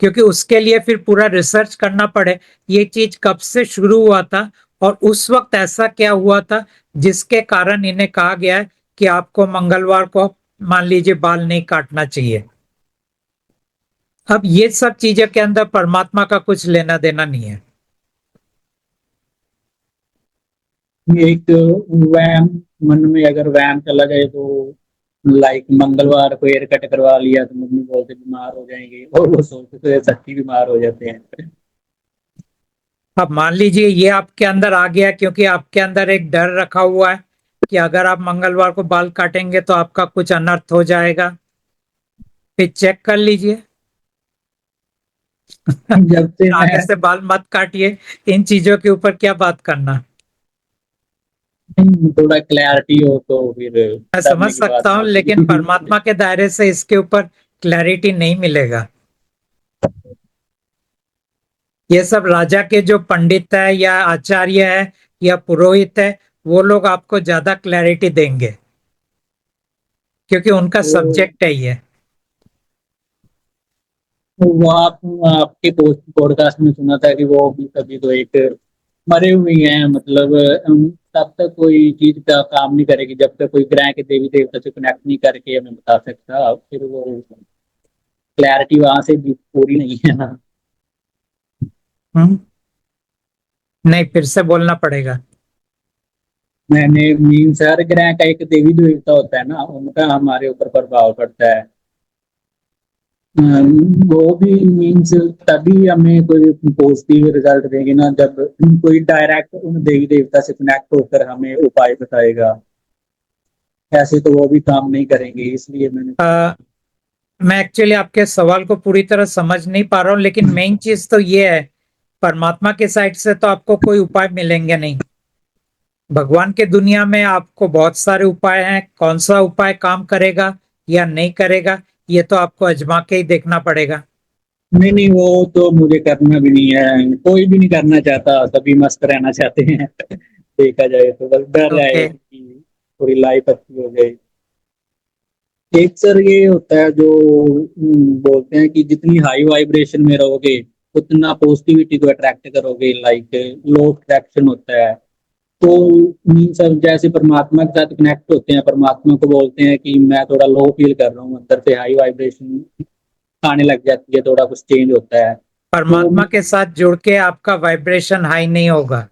Speaker 1: क्योंकि उसके लिए फिर पूरा रिसर्च करना पड़े ये चीज कब से शुरू हुआ था और उस वक्त ऐसा क्या हुआ था जिसके कारण इन्हें कहा गया है कि आपको मंगलवार को मान लीजिए बाल नहीं काटना चाहिए। अब ये सब चीजें के अंदर परमात्मा का कुछ लेना देना नहीं है।
Speaker 3: एक वहम, मन में अगर वहम चला जाए तो लाइक मंगलवार को हेयर कट करवा लिया तो मम्मी बोलते बीमार हो जाएंगे, और वो सोचते तो सच्ची बीमार हो जाते हैं।
Speaker 1: अब मान लीजिए ये आपके अंदर आ गया क्योंकि आपके अंदर एक डर रखा हुआ है कि अगर आप मंगलवार को बाल काटेंगे तो आपका कुछ अनर्थ हो जाएगा। फिर चेक कर लीजिए
Speaker 3: जब से
Speaker 1: आगे
Speaker 3: मैं
Speaker 1: से बाल मत काटिए। इन चीजों के ऊपर क्या बात करना।
Speaker 3: थोड़ा क्लैरिटी हो तो फिर
Speaker 1: मैं समझ
Speaker 3: करने की बात
Speaker 1: सकता हूँ, लेकिन
Speaker 3: होगी।
Speaker 1: परमात्मा के दायरे से इसके ऊपर क्लैरिटी नहीं मिलेगा। ये सब राजा के जो पंडित है या आचार्य है या पुरोहित है वो लोग आपको ज्यादा क्लैरिटी देंगे, क्योंकि उनका
Speaker 3: तो
Speaker 1: सब्जेक्ट है ये।
Speaker 3: वो आपके पॉडकास्ट में सुना था कि वो भी कभी तो एक मरे हुए हैं, मतलब तब तक कोई चीज का काम नहीं करेगी जब तक कोई ग्रह के देवी देवता से कनेक्ट नहीं करके हमें बता सकता। फिर वो क्लैरिटी वहां से भी पूरी नहीं है ना।
Speaker 1: हम्म। नहीं, फिर से बोलना पड़ेगा।
Speaker 3: मैंने मीन्स हर ग्रह का एक देवी देवता होता है ना, उनका हमारे ऊपर प्रभाव पड़ता है। वो भी मीन्स तभी हमें कोई पॉजिटिव रिजल्ट देंगे ना जब कोई डायरेक्ट उन देवी देवता से कनेक्ट होकर हमें उपाय बताएगा। ऐसे तो वो भी काम नहीं करेंगे, इसलिए मैंने
Speaker 1: मैं एक्चुअली आपके सवाल को पूरी तरह समझ नहीं पा रहा हूँ, लेकिन मेन चीज तो ये है परमात्मा के साइड से तो आपको कोई उपाय मिलेंगे नहीं। भगवान के दुनिया में आपको बहुत सारे उपाय हैं, कौन सा उपाय काम करेगा या नहीं करेगा ये तो आपको आजमा के ही देखना पड़ेगा।
Speaker 3: नहीं नहीं, वो तो मुझे करना भी नहीं है, कोई भी नहीं करना चाहता, सभी मस्त रहना चाहते हैं। देखा जाए तो बस डर रहा
Speaker 1: ओके।
Speaker 3: है कि थोड़ी लाइफ अच्छी हो जाए। एक सर ये होता है जो बोलते हैं कि जितनी हाई वाइब्रेशन में रहोगे उतना पॉजिटिविटी को अट्रैक्ट करोगे, लाइक लो अट्रैक्शन होता है। तो मीन्स अब जैसे परमात्मा के साथ कनेक्ट होते हैं, परमात्मा को बोलते हैं कि मैं थोड़ा लो फील कर रहा हूँ, अंदर से हाई वाइब्रेशन आने लग जाती है, थोड़ा कुछ चेंज होता है। तो
Speaker 1: परमात्मा के साथ जुड़ के आपका वाइब्रेशन हाई नहीं होगा।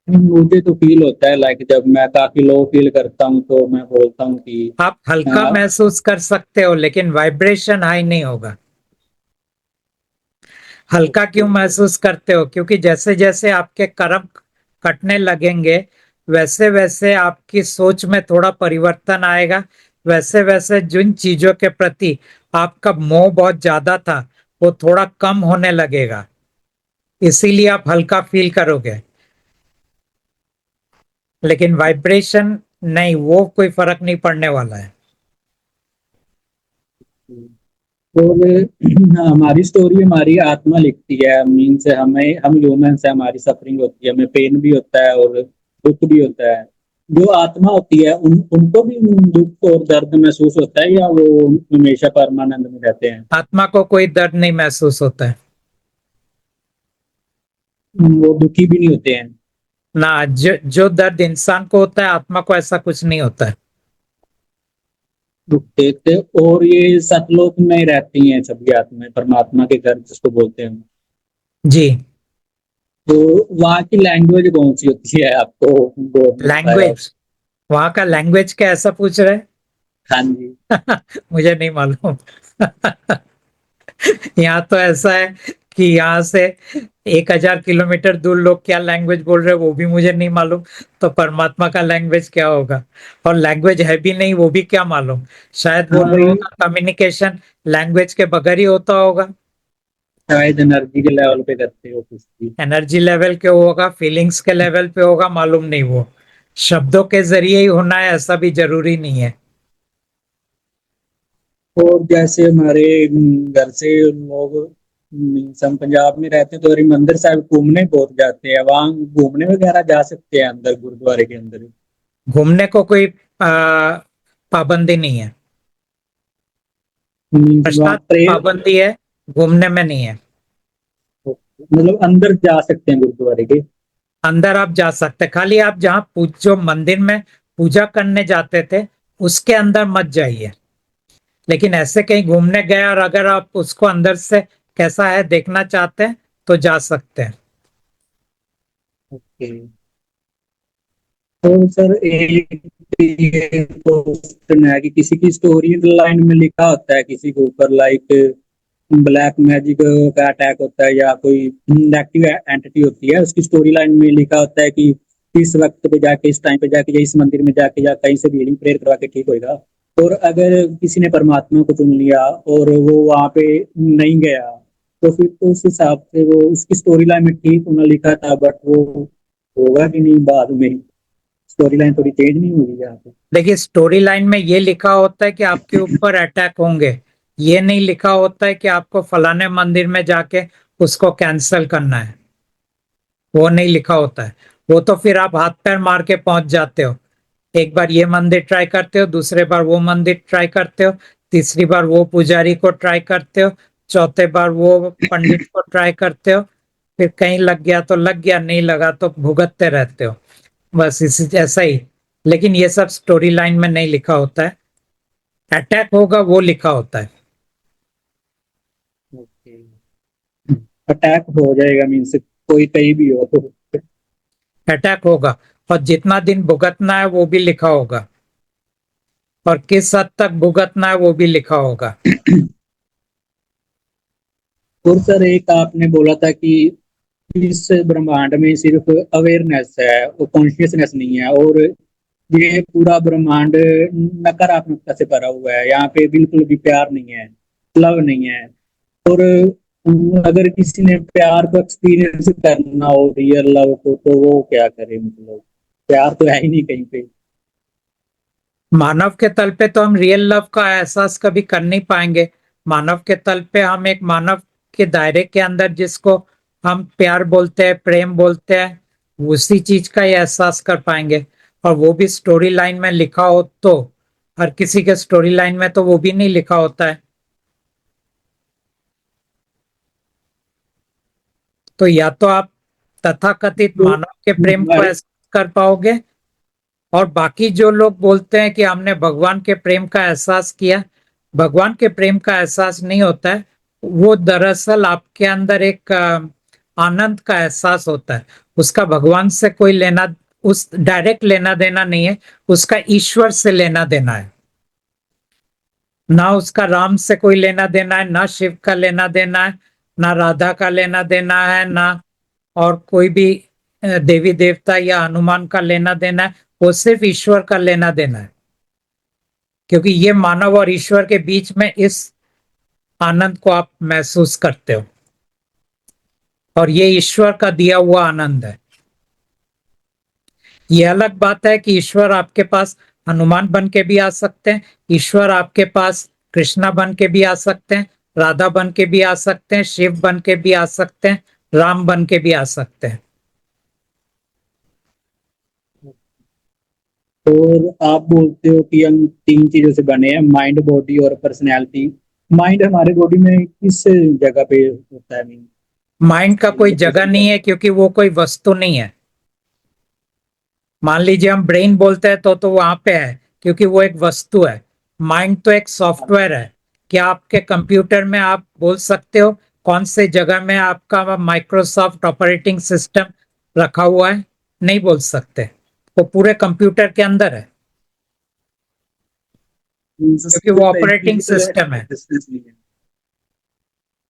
Speaker 3: मुझे तो फील होता है, लाइक जब मैं काफी लो फील करता हूँ तो मैं बोलता हूँ कि
Speaker 1: आप हल्का
Speaker 3: हाँ।
Speaker 1: महसूस कर सकते हो लेकिन वाइब्रेशन हाई नहीं होगा। हल्का क्यों महसूस करते हो? क्योंकि जैसे जैसे आपके कर्म कटने लगेंगे वैसे वैसे आपकी सोच में थोड़ा परिवर्तन आएगा, वैसे वैसे जिन चीजों के प्रति आपका मोह बहुत ज्यादा था वो थोड़ा कम होने लगेगा, इसीलिए आप हल्का फील करोगे। लेकिन वाइब्रेशन नहीं, वो कोई फर्क नहीं पड़ने वाला है।
Speaker 3: और हमारी स्टोरी हमारी आत्मा लिखती है, मीन्स हमें, हम ह्यूमंस है, हमारी सफरिंग होती है, हमें पेन भी होता है और दुख भी होता है। जो आत्मा होती है उनको भी दुख और दर्द महसूस होता है, या वो हमेशा परमानंद में रहते हैं?
Speaker 1: आत्मा को कोई दर्द नहीं महसूस होता है।
Speaker 3: वो दुखी भी नहीं होते हैं?
Speaker 1: ना, जो दर्द इंसान को होता है, आत्मा को ऐसा कुछ नहीं होता है।
Speaker 3: दुखते थे। और ये सतलोक में रहती हैं सभी आत्माएं, परमात्मा के घर जिसको बोलते हैं।
Speaker 1: जी।
Speaker 3: तो वहाँ की लैंग्वेज कौन सी होती है, आपको वो बताया?
Speaker 1: लैंग्वेज, वहां का लैंग्वेज क्या, ऐसा पूछ रहे
Speaker 3: हाँ जी।
Speaker 1: हैं? मुझे नहीं मालूम। यहाँ तो ऐसा है कि यहाँ से 1,000 किलोमीटर दूर लोग क्या लैंग्वेज बोल रहे हैं वो भी मुझे नहीं मालूम। तो परमात्मा का लैंग्वेज क्या होगा? और लैंग्वेज है भी नहीं, वो भी क्या मालूम। शायद वो
Speaker 3: हाँ
Speaker 1: लोगों
Speaker 3: वही,
Speaker 1: का कम्युनिकेशन लैंग्वेज के बगैर ही होता होगा।
Speaker 3: शायद एनर्जी के लेवल पे करते हो कुछ भी।
Speaker 1: एनर्जी लेवल के होगा, फीलिंग्स के लेवल पे होगा, मालूम नहीं। वो शब्दों के जरिए ही होना है ऐसा भी जरूरी नहीं है।
Speaker 3: और जैसे हमारे घर से लोग, हम पंजाब में रहते हैं तो हरिमंदिर साहब घूमने बहुत जाते हैं, वहाँ घूमने वगैरह जा सकते हैं अंदर, गुरुद्वारे के अंदर?
Speaker 1: घूमने को कोई पाबंदी नहीं है।
Speaker 3: मीन्स वहाँ
Speaker 1: प्रसाद
Speaker 3: प्रे,
Speaker 1: पाबंदी है, घूमने में नहीं है।
Speaker 3: मतलब अंदर जा सकते हैं गुरुद्वारे के?
Speaker 1: अंदर आप जा सकते, खाली आप जहाँ जो मंदिर में पूजा करने जाते थे उसके अंदर मत जाइए। लेकिन ऐसे कहीं घूमने गए और अगर आप उसको अंदर से कैसा है देखना चाहते हैं तो जा सकते हैं।
Speaker 3: ओके। तो सर एक ये क्वेश्चन है कि किसी की स्टोरी लाइन में लिखा होता है किसी के ऊपर, लाइक ब्लैक मैजिक का अटैक होता है या कोई नेगेटिव एंटिटी होती है, उसकी स्टोरी लाइन में लिखा होता है कि इस वक्त पे जाके, इस टाइम पे जाके, या इस मंदिर में जाके, या कहीं से भी हीलिंग प्रेयर करवा के ठीक होएगा। और अगर किसी ने परमात्मा को चुन लिया और वो वहां पे नहीं गया, तो फिर तो उस हिसाब से वो, उसकी स्टोरी लाइन में ठीक होना लिखा था, बट वो होगा कि नहीं बाद में? स्टोरी लाइन थोड़ी चेंज नहीं होगी यहाँ पे?
Speaker 1: देखिए, स्टोरी लाइन में ये लिखा होता है कि आपके ऊपर अटैक होंगे। ये नहीं लिखा होता है कि आपको फलाने मंदिर में जाके उसको कैंसिल करना है। वो नहीं लिखा होता है। वो तो फिर आप हाथ पैर मार के पहुंच जाते हो। एक बार ये मंदिर ट्राई करते हो, दूसरे बार वो मंदिर ट्राई करते हो, तीसरी बार वो पुजारी को ट्राई करते हो, चौथे बार वो पंडित को ट्राई करते हो। फिर कहीं लग गया तो लग गया, नहीं लगा तो भुगतते रहते हो। बस इसी ऐसा ही। लेकिन ये सब स्टोरी लाइन में नहीं लिखा होता है। अटैक होगा वो लिखा होता है।
Speaker 3: ओके। अटैक हो जाएगा मीन्स कोई कहीं भी हो तो?
Speaker 1: अटैक होगा, और जितना दिन भुगतना है वो भी लिखा होगा, और किस हद तक भुगतना है वो भी लिखा होगा।
Speaker 3: और सर एक आपने बोला था कि इस ब्रह्मांड में सिर्फ अवेयरनेस है, वो कॉन्शियसनेस नहीं है, और ये पूरा ब्रह्मांड नकारात्मकता से भरा हुआ है, यहाँ पे बिल्कुल भी प्यार नहीं है, लव नहीं है। और अगर किसी ने प्यार को एक्सपीरियंस करना हो, रियल लव को, तो वो क्या करे? मतलब प्यार तो है ही नहीं कहीं पे।
Speaker 1: मानव के तल पे तो हम रियल लव का एहसास कभी कर नहीं पाएंगे। मानव के तल पे हम एक मानव के दायरे के अंदर जिसको हम प्यार बोलते हैं, प्रेम बोलते हैं, उसी चीज का ही एहसास कर पाएंगे। और वो भी स्टोरी लाइन में लिखा हो तो। हर किसी के स्टोरी लाइन में तो वो भी नहीं लिखा होता है। तो या तो आप तथाकथित
Speaker 3: तो
Speaker 1: मानव के प्रेम को
Speaker 3: हमारे,
Speaker 1: एहसास कर पाओगे, और बाकी जो लोग बोलते हैं कि हमने भगवान के प्रेम का एहसास किया, भगवान के प्रेम का एहसास नहीं होता है। वो दरअसल आपके अंदर एक आनंद का एहसास होता है। उसका भगवान से कोई लेना, उस डायरेक्ट लेना देना नहीं है। उसका ईश्वर से लेना देना है। ना उसका राम से कोई लेना देना है, ना शिव का लेना देना है, ना राधा का लेना देना है, ना और कोई भी देवी देवता या हनुमान का लेना देना है। वो सिर्फ ईश्वर का लेना देना है। क्योंकि ये मानव और ईश्वर के बीच में इस आनंद को आप महसूस करते हो, और ये ईश्वर का दिया हुआ आनंद है। ये अलग बात है कि ईश्वर आपके पास हनुमान बन के भी आ सकते हैं, ईश्वर आपके पास कृष्णा बन के भी आ सकते हैं, राधा बन के भी आ सकते हैं, शिव बन के भी आ सकते हैं, राम बन के भी आ सकते हैं।
Speaker 3: और आप बोलते हो कि हम 3 चीजों से बने हैं, माइंड, बॉडी और पर्सनैलिटी। माइंड हमारे बॉडी में किस जगह पे होता है? मीन
Speaker 1: माइंड का कोई जगह नहीं है, क्योंकि वो कोई वस्तु नहीं है। मान लीजिए हम ब्रेन बोलते हैं तो वहां पे है, क्योंकि वो एक वस्तु है। माइंड तो एक सॉफ्टवेयर है। क्या आपके कंप्यूटर में आप बोल सकते हो कौन से जगह में आपका माइक्रोसॉफ्ट ऑपरेटिंग सिस्टम रखा हुआ है? नहीं बोल सकते। वो पूरे कंप्यूटर के अंदर है, क्योंकि वो ऑपरेटिंग सिस्टम है।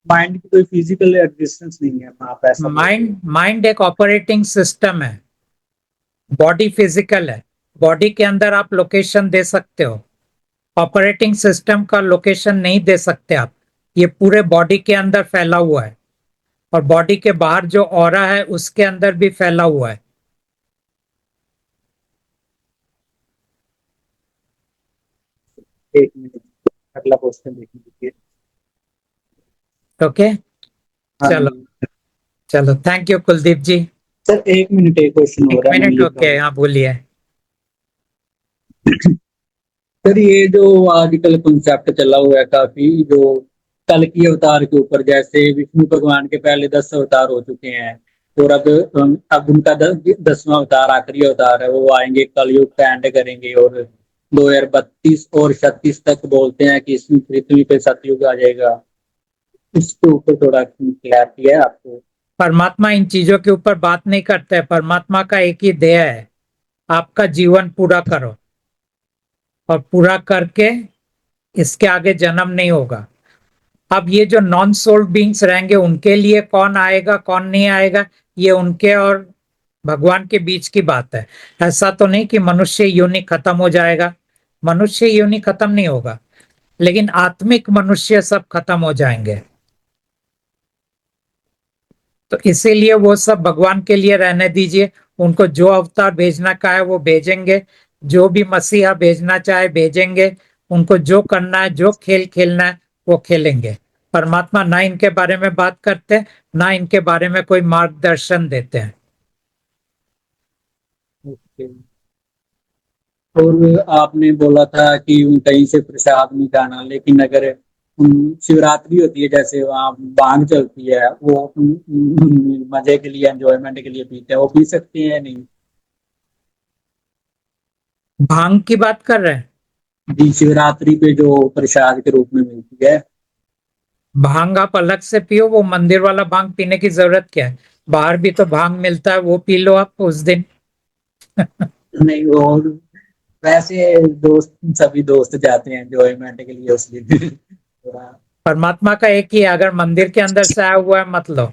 Speaker 3: माइंड की कोई फिजिकल एग्जिस्टेंस नहीं है, आप ऐसा बोल रहे हो?
Speaker 1: माइंड एक ऑपरेटिंग सिस्टम है। बॉडी फिजिकल है, बॉडी के अंदर आप लोकेशन दे सकते हो, ऑपरेटिंग सिस्टम का लोकेशन नहीं दे सकते आप। ये पूरे बॉडी के अंदर फैला हुआ है, और बॉडी के बाहर जो ऑरा है उसके अंदर भी फैला हुआ है।
Speaker 3: एक मिनट, अगला क्वेश्चन देखिए।
Speaker 1: ओके,
Speaker 3: हाँ
Speaker 1: चलो
Speaker 3: जी
Speaker 1: चलो, thank you Kuldeep ji.
Speaker 3: Sir, एक मिनट, एक क्वेश्चन हो
Speaker 1: एक
Speaker 3: रहा है, मैं
Speaker 1: मिनट,
Speaker 3: ये
Speaker 1: ओके, हाँ बोलिए।
Speaker 3: सर, ये जो आजकल कंसेप्ट चला हुआ है काफी, जो कल की अवतार के ऊपर, जैसे विष्णु भगवान के पहले 10 अवतार हो चुके हैं, और अब उनका 10वां अवतार, आखिरी अवतार है, वो आएंगे, कलयुग का एंड करेंगे, और 2032 और 36 तक बोलते हैं कि इसमें पृथ्वी पे सतयुग आ जाएगा। इसके ऊपर थोड़ा क्लैरिटी है आपको?
Speaker 1: परमात्मा इन चीजों के ऊपर बात नहीं करते हैं। परमात्मा का एक ही ध्येय है, आपका जीवन पूरा करो, और पूरा करके इसके आगे जन्म नहीं होगा। अब ये जो नॉन सोल्ड बींग्स रहेंगे, उनके लिए कौन आएगा कौन नहीं आएगा, ये उनके और भगवान के बीच की बात है। ऐसा तो नहीं कि मनुष्य योनि खत्म हो जाएगा। मनुष्य योनि खत्म नहीं होगा, लेकिन आत्मिक मनुष्य सब खत्म हो जाएंगे। तो इसीलिए वो सब भगवान के लिए रहने दीजिए। उनको जो अवतार भेजना का है वो भेजेंगे, जो भी मसीहा भेजना चाहे भेजेंगे। उनको जो करना है, जो खेल खेलना है, वो खेलेंगे। परमात्मा ना इनके बारे में बात करते हैं, ना इनके बारे में कोई मार्गदर्शन देते हैं।
Speaker 3: ओके। और आपने बोला था कि कहीं से प्रसाद नहीं खाना, लेकिन अगर शिवरात्रि होती है, जैसे वहाँ भांग चलती है, वो मजे के लिए, एंजॉयमेंट के लिए पीते हैं, वो पी सकते हैं नहीं?
Speaker 1: भांग की बात कर रहे हैं?
Speaker 3: जी, शिवरात्रि पे जो प्रसाद के रूप में मिलती है।
Speaker 1: भांग आप अलग से पियो, वो मंदिर वाला भांग पीने की जरूरत क्या है? बाहर भी तो भांग मिलता है, वो पी लो आप उस दिन।
Speaker 3: नहीं, और वैसे दोस्त, सभी दोस्त जाते हैं एंजॉयमेंट के लिए उस दिन थोड़ा।
Speaker 1: परमात्मा का एक ही है, अगर मंदिर के अंदर से आया हुआ है मत लो।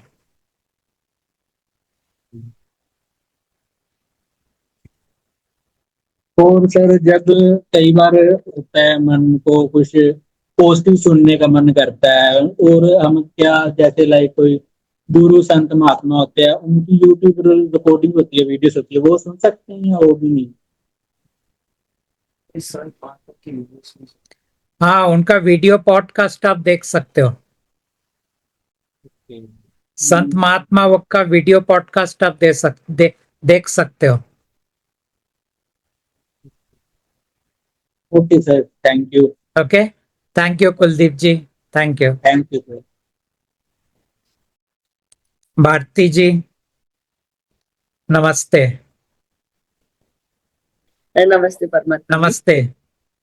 Speaker 3: और सर, जब कई बार होता है मन को कुछ पॉजिटिव सुनने का मन करता है, और हम क्या, जैसे लाइक कोई गुरु संत महात्मा होते हैं, उनकी यूट्यूब रिकॉर्डिंग होती है, वीडियोस होती है, वो सुन सकते हैं या वो भी नहीं?
Speaker 1: हाँ, उनका वीडियो पॉडकास्ट आप देख सकते हो। संत महात्मा का वीडियो पॉडकास्ट आप देख सकते हो।
Speaker 3: Okay sir, thank you.
Speaker 1: Okay, thank you Kuldeep ji, thank you.
Speaker 3: Thank you sir.
Speaker 1: Bharti ji, नमस्ते।
Speaker 4: नमस्ते परमात्मा जी।
Speaker 1: नमस्ते।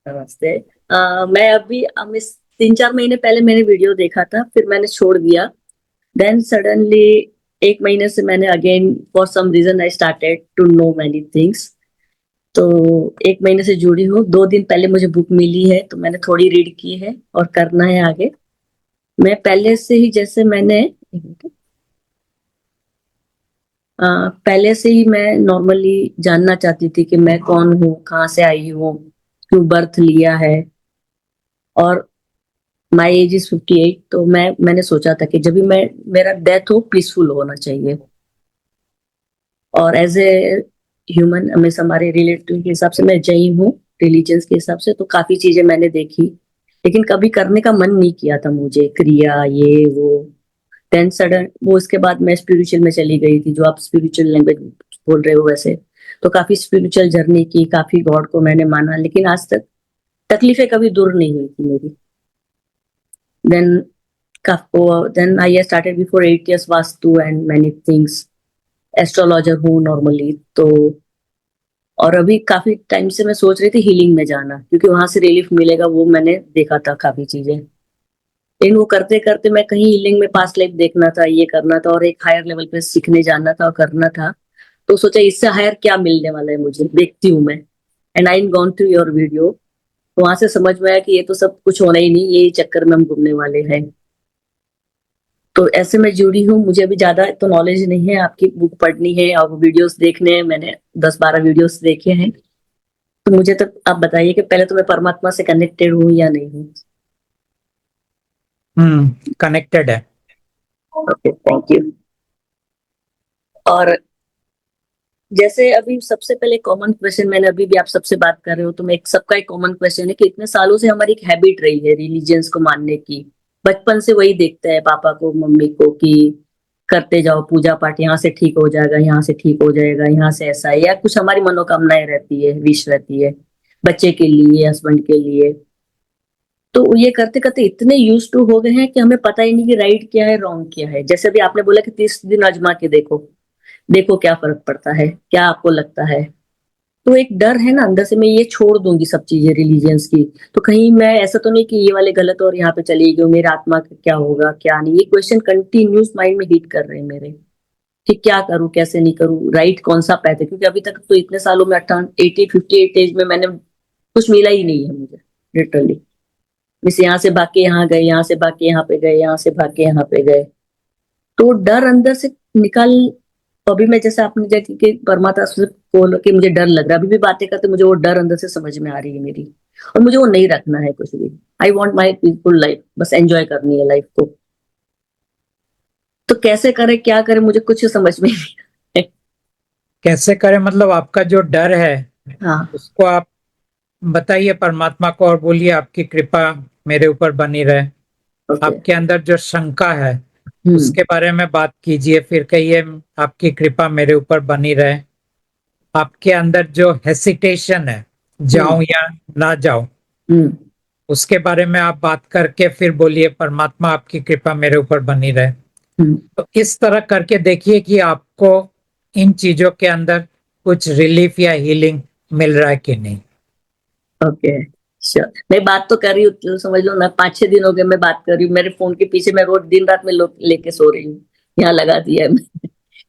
Speaker 4: नमस्ते। मैं अभी हम इस 3-4 महीने पहले मैंने वीडियो देखा था, फिर मैंने छोड़ दिया। देन सडनली 1 महीने से मैंने again for some reason I started to know many things. तो 1 महीने से जुड़ी हूँ। 2 दिन पहले मुझे बुक मिली है, तो मैंने थोड़ी रीड की है और करना है आगे। मैं पहले से ही, जैसे मैंने पहले से ही मैं नॉर्मली जानना चाहती थी कि मैं कौन हूँ, कहाँ से आई हूँ, क्यों बर्थ लिया है, और माई एज इज 58, तो मैंने सोचा था कि जब भी मैं मेरा डेथ हो पीसफुल होना चाहिए। और एज ए ह्यूमन हमेशा हमारे रिलेटिव के हिसाब से मैं जैन हूँ, रिलीजन्स के हिसाब से तो काफी चीजें मैंने देखी, लेकिन कभी करने का मन नहीं किया था मुझे, क्रिया ये वो। देन सडन वो उसके बाद मैं स्पिरिचुअल में चली गई थी, जो आप स्पिरिचुअल लैंग्वेज बोल रहे हो वैसे। तो काफी स्पिरिचुअल जर्नी की, काफी गॉड को मैंने माना, लेकिन आज तक तकलीफें कभी दूर नहीं हुई थी मेरी। Then then I started before 8 years vastu and many things. Astrologer हूँ नॉर्मली तो। और अभी काफी टाइम से मैं सोच रही थी हीलिंग में जाना, क्योंकि वहां से रिलीफ मिलेगा, वो मैंने देखा था काफी चीजें। लेकिन वो करते करते मैं कहीं हीलिंग में पास्ट लाइफ देखना था, ये करना था, और एक हायर लेवल पे सीखने जाना था और करना था। तो सोचा इससे हायर क्या मिलने वाला है मुझे, देखती हूँ मैं। And I gone through your video, तो वहां से समझ में आया कि ये तो सब कुछ होना ही नहीं, यही चक्कर में हम घूमने वाले हैं। तो ऐसे में जुड़ी हूँ, मुझे अभी ज्यादा तो नॉलेज नहीं है, आपकी बुक पढ़नी है और वीडियोस देखने हैं, मैंने 10-12 वीडियोस देखे हैं। तो मुझे तो आप बताइए कि पहले तो मैं परमात्मा से कनेक्टेड हूँ या नहीं हूँ।
Speaker 1: कनेक्टेड है।
Speaker 4: Okay, thank you. और जैसे अभी सबसे पहले कॉमन क्वेश्चन, मैंने अभी भी आप सबसे बात कर रहे हो तो मैं सबका एक कॉमन क्वेश्चन है कि इतने सालों से हमारी एक हैबिट रही है रिलीजियंस को मानने की। बचपन से वही देखते हैं पापा को मम्मी को कि करते जाओ पूजा पाठ, यहाँ से ठीक हो जाएगा, यहाँ से ठीक हो जाएगा, यहाँ से ऐसा है, या कुछ हमारी मनोकामनाएं रहती है, विश रहती है बच्चे के लिए, हस्बैंड के लिए। तो ये करते करते इतने यूज टू हो गए हैं कि हमें पता ही नहीं कि राइट क्या है रॉन्ग क्या है। जैसे अभी आपने बोला कि 30 दिन आजमा के देखो, देखो क्या फर्क पड़ता है, क्या आपको लगता है। तो एक डर है ना अंदर से, मैं ये छोड़ दूंगी सब चीजें रिलीजियंस की, तो कहीं मैं ऐसा तो नहीं कि ये वाले गलत और यहाँ पे चली गई, मेरा आत्मा का क्या होगा क्या नहीं, ये क्वेश्चन कंटिन्यूस माइंड में हिट कर रहे हैं मेरे, कि क्या करूं कैसे नहीं करूं, राइट कौन सा पैथ है। क्योंकि अभी तक तो इतने सालों में 58 एज में मैंने कुछ मिला ही नहीं है मुझे लिटरली। मिस यहाँ से भाग के यहाँ गए, यहाँ से भाग के यहाँ पे गए, यहाँ से भाग के यहाँ पे गए। तो वो डर अंदर से निकाल। अभी मैं जैसे आपने जैसे कि परमात्मा से बोलो कि मुझे डर लग रहा है, अभी भी बातें करते मुझे वो डर अंदर से समझ में आ रही है मेरी, और मुझे वो नहीं रखना है कुछ भी। I want my peaceful life, बस एंजॉय करनी है लाइफ को। तो कैसे करे क्या करे मुझे कुछ समझ में नहीं।
Speaker 1: कैसे करें मतलब आपका जो डर है
Speaker 4: हाँ,
Speaker 1: उसको आप बताइए परमात्मा को और बोलिए आपकी कृपा मेरे ऊपर बनी रहे।
Speaker 4: ओके।
Speaker 1: आपके अंदर जो शंका है
Speaker 4: हम्म
Speaker 1: उसके बारे में बात कीजिए, फिर कहिए आपकी कृपा मेरे ऊपर बनी रहे। आपके अंदर जो हेसिटेशन है,
Speaker 4: हम्म
Speaker 1: जाऊं या ना जाऊं,
Speaker 4: हम्म
Speaker 1: उसके बारे में आप बात करके फिर बोलिए परमात्मा आपकी कृपा मेरे ऊपर बनी रहे।
Speaker 4: हम्म।
Speaker 1: तो इस तरह करके देखिए कि आपको इन चीजों के अंदर कुछ रिलीफ या हीलिंग मिल रहा है कि नहीं।
Speaker 4: Okay, sure. मैं बात तो कर रही हूँ, तो समझ लो ना 5-6 दिन हो गए मैं बात कर रही हूँ, मेरे फोन के पीछे मैं रोज दिन रात में लेके सो रही हूँ, यहाँ लगा दिया है मैं।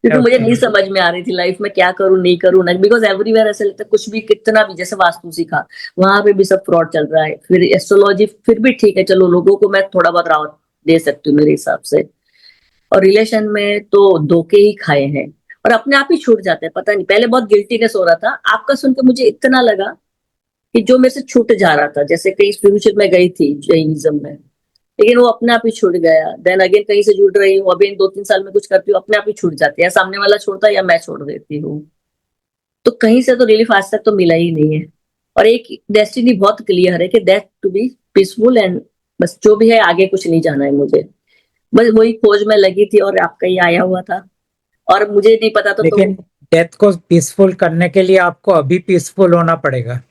Speaker 4: क्योंकि मुझे
Speaker 1: ओके।
Speaker 4: नहीं समझ में आ रही थी लाइफ में क्या करूं नहीं करूं ना, बिकॉज एवरीवेयर ऐसा लगता है कुछ भी, कितना भी, जैसे वास्तु सीखा वहां पे भी सब फ्रॉड चल रहा है। फिर एस्ट्रोलॉजी फिर भी ठीक है, चलो लोगों को मैं थोड़ा बहुत राहत दे सकती हूँ मेरे हिसाब से। और रिलेशन में तो धोखे ही खाए हैं, और अपने आप ही छूट जाते हैं, पता नहीं। पहले बहुत गिल्टीनेस हो रहा था, आपका सुन के मुझे इतना लगा कि जो मेरे से छूट जा रहा था, जैसे कहीं स्पिरिचुअल में गई थी जैनिज्म में, लेकिन वो अपने आप ही छूट गया। देन अगेन कहीं से जुड़ रही हूँ, अभी 2-3 साल में कुछ करती हूँ, अपने आप ही छूट जाती है, सामने वाला छोड़ता है या मैं छोड़ देती हूँ। तो कहीं से तो रिलीफ आज तक तो मिला ही नहीं है। और एक डेस्टिनी बहुत क्लियर है कि that to be peaceful, and बस जो भी है आगे कुछ नहीं जाना है मुझे। बस वही खोज में लगी थी और आपका ही आया हुआ था, और मुझे नहीं पता था तो
Speaker 1: लेकिन डेथ को पीसफुल करने के लिए आपको अभी पीसफुल होना पड़ेगा।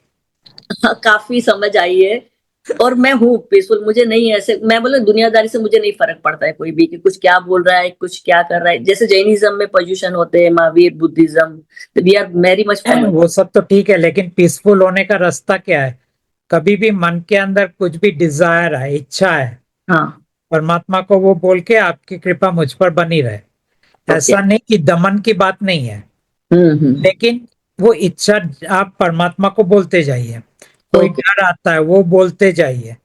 Speaker 4: काफी समझ आई है। और मैं हूँ पीसफुल, मुझे नहीं ऐसे, मैं बोले दुनियादारी से मुझे नहीं फर्क पड़ता है कोई भी कि कुछ क्या बोल रहा है, कुछ क्या कर रहा है। जैसे जैनिज्म में पोल्यूशन होते हैं, Mahavir buddhism, we are very much follow.
Speaker 1: वो सब तो ठीक है, लेकिन पीसफुल होने का रास्ता क्या है? कभी भी मन के अंदर कुछ भी डिजायर है, इच्छा है,
Speaker 4: हाँ,
Speaker 1: परमात्मा को वो बोल के आपकी कृपा मुझ पर बनी रहे।
Speaker 4: ओके।
Speaker 1: ऐसा नहीं कि दमन की बात नहीं है,
Speaker 4: हम्म।
Speaker 1: लेकिन वो इच्छा आप परमात्मा को बोलते जाइए। कोई
Speaker 4: ओके।
Speaker 1: डर आता है वो बोलते जाइए।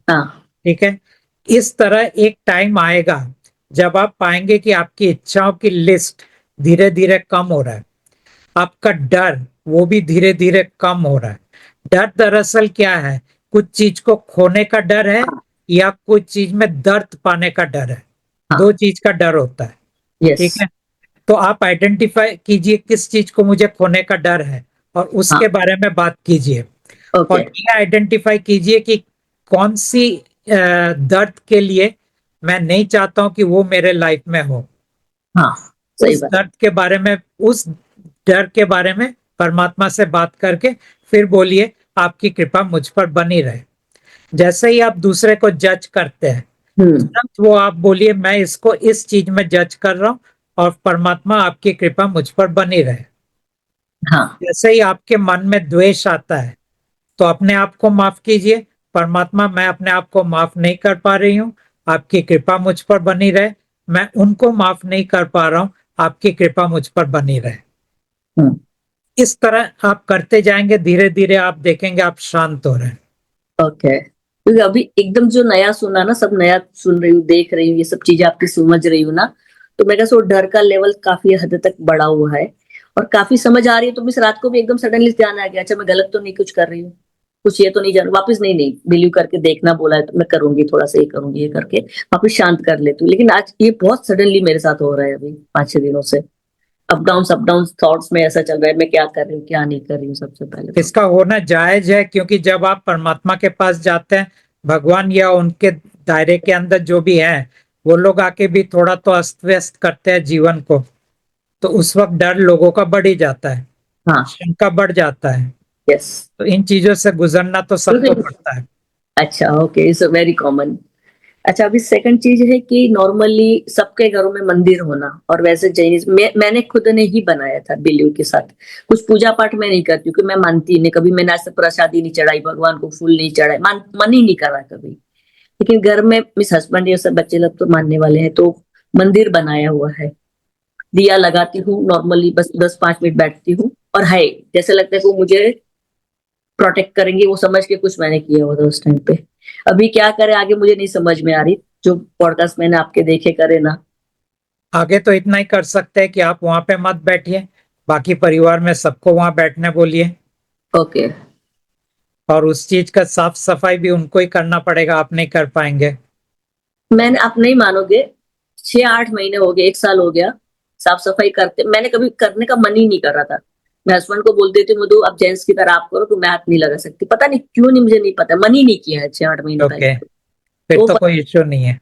Speaker 4: हाँ।
Speaker 1: ठीक है। इस तरह एक टाइम आएगा जब आप पाएंगे कि आपकी इच्छाओं की लिस्ट धीरे धीरे कम हो रहा है, आपका डर वो भी धीरे धीरे कम हो रहा है। डर दरअसल क्या है? कुछ चीज को खोने का डर है, या कोई चीज में दर्द पाने का डर है।
Speaker 4: हाँ।
Speaker 1: दो चीज का डर होता है,
Speaker 4: यस।
Speaker 1: ठीक है। तो आप आइडेंटिफाई कीजिए किस चीज को मुझे खोने का डर है और उसके
Speaker 4: हाँ।
Speaker 1: बारे में बात कीजिए।
Speaker 4: ओके।
Speaker 1: और ये आइडेंटिफाई कीजिए कि कौन सी दर्द के लिए मैं नहीं चाहता हूं कि वो मेरे लाइफ में हो।
Speaker 4: हाँ, सही
Speaker 1: उस
Speaker 4: बात।
Speaker 1: दर्द के बारे में, उस डर के बारे में परमात्मा से बात करके फिर बोलिए आपकी कृपा मुझ पर बनी रहे। जैसे ही आप दूसरे को जज करते हैं, तुरंत वो आप बोलिए मैं इसको इस चीज में जज कर रहा हूं और परमात्मा आपकी कृपा मुझ पर बनी रहे।
Speaker 4: हाँ।
Speaker 1: जैसे ही आपके मन में द्वेष आता है तो अपने आप को माफ कीजिए, परमात्मा मैं अपने आप को माफ नहीं कर पा रही हूँ, आपकी कृपा मुझ पर बनी रहे। मैं उनको माफ नहीं कर पा रहा हूँ, आपकी कृपा मुझ पर बनी रहे।
Speaker 4: हम्म।
Speaker 1: इस तरह आप करते जाएंगे, धीरे धीरे आप देखेंगे आप शांत हो रहे हैं।
Speaker 4: ओके, क्योंकि अभी एकदम जो नया सुना ना, सब नया सुन रही हूँ, देख रही हूँ, ये सब चीजें आपकी समझ रही हूँ ना, तो मेरे को डर का लेवल काफी हद तक बढ़ा हुआ है और काफी समझ आ रही है। तो इस रात को भी एकदम सडनली ध्यान आ गया, अच्छा मैं गलत तो नहीं कुछ कर रही हूँ, कुछ ये तो नहीं जान वापस नहीं बिलीव करके देखना बोला है तो मैं करूंगी, थोड़ा सा ये करूंगी, ये करके वापस शांत कर लेती हूँ। लेकिन आज ये बहुत सडनली मेरे साथ हो रहा है, अभी 5-6 दिनों से अप डाउन थॉट्स में ऐसा चल रहा है, मैं क्या कर रही हूँ क्या नहीं कर रही हूँ, सबसे पहले तो।
Speaker 1: इसका होना जायज है, क्योंकि जब आप परमात्मा के पास जाते हैं, भगवान या उनके दायरे के अंदर जो भी है, वो लोग आके भी थोड़ा तो अस्त व्यस्त करते हैं जीवन को, तो उस वक्त डर लोगों का बढ़ ही जाता है,
Speaker 4: हाँ।
Speaker 1: शंका बढ़ जाता है।
Speaker 4: यस।
Speaker 1: तो इन चीजों से गुजरना तो सबको पड़ता है।
Speaker 4: अच्छा, ओके, इट्स वेरी कॉमन। अच्छा, अभी सेकंड चीज है कि नॉर्मली सबके घरों में मंदिर होना, और वैसे जैनिज्म मैंने खुद ने ही बनाया था बिलीव के साथ। कुछ पूजा पाठ मैं नहीं करती क्योंकि मैं मानती नहीं, कभी मैंने आज तक प्रसादी नहीं चढ़ाई, भगवान को फूल नहीं चढ़ाए, मन ही नहीं करा कभी। लेकिन घर में मिस हस्बैंड ये सब बच्चे लोग तो मानने वाले हैं, तो मंदिर बनाया हुआ है, दिया लगाती हूँ नॉर्मली, बस 10-5 मिनट बैठती हूँ, और है जैसे लगता है वो मुझे प्रोटेक्ट करेंगे, वो समझ के कुछ मैंने किया हुआ था उस टाइम पे। अभी क्या करे आगे मुझे नहीं समझ में आ रही, जो पॉडकास्ट मैंने आपके देखे करे ना।
Speaker 1: आगे तो इतना ही कर सकते हैं कि आप वहां पे मत बैठिए, बाकी परिवार में सबको वहां बैठने बोलिए,
Speaker 4: ओके।
Speaker 1: और उस चीज का साफ सफाई भी उनको ही करना पड़ेगा, आप नहीं कर पाएंगे।
Speaker 4: मैंने, आप नहीं मानोगे, 6-8 महीने हो गए, 1 साल हो गया साफ सफाई करते, मैंने कभी करने का मन ही नहीं कर रहा था। मैं हस्बैंड को बोलती थी मधु अब जेंट्स की तरह आप करो, तो मैं हाथ नहीं लगा सकती, पता नहीं क्यों, नहीं मुझे नहीं पता, मन ही नहीं किया है 6-8 महीने पहले।
Speaker 1: ओके, फिर
Speaker 4: तो
Speaker 1: तो कोई इश्यू नहीं है।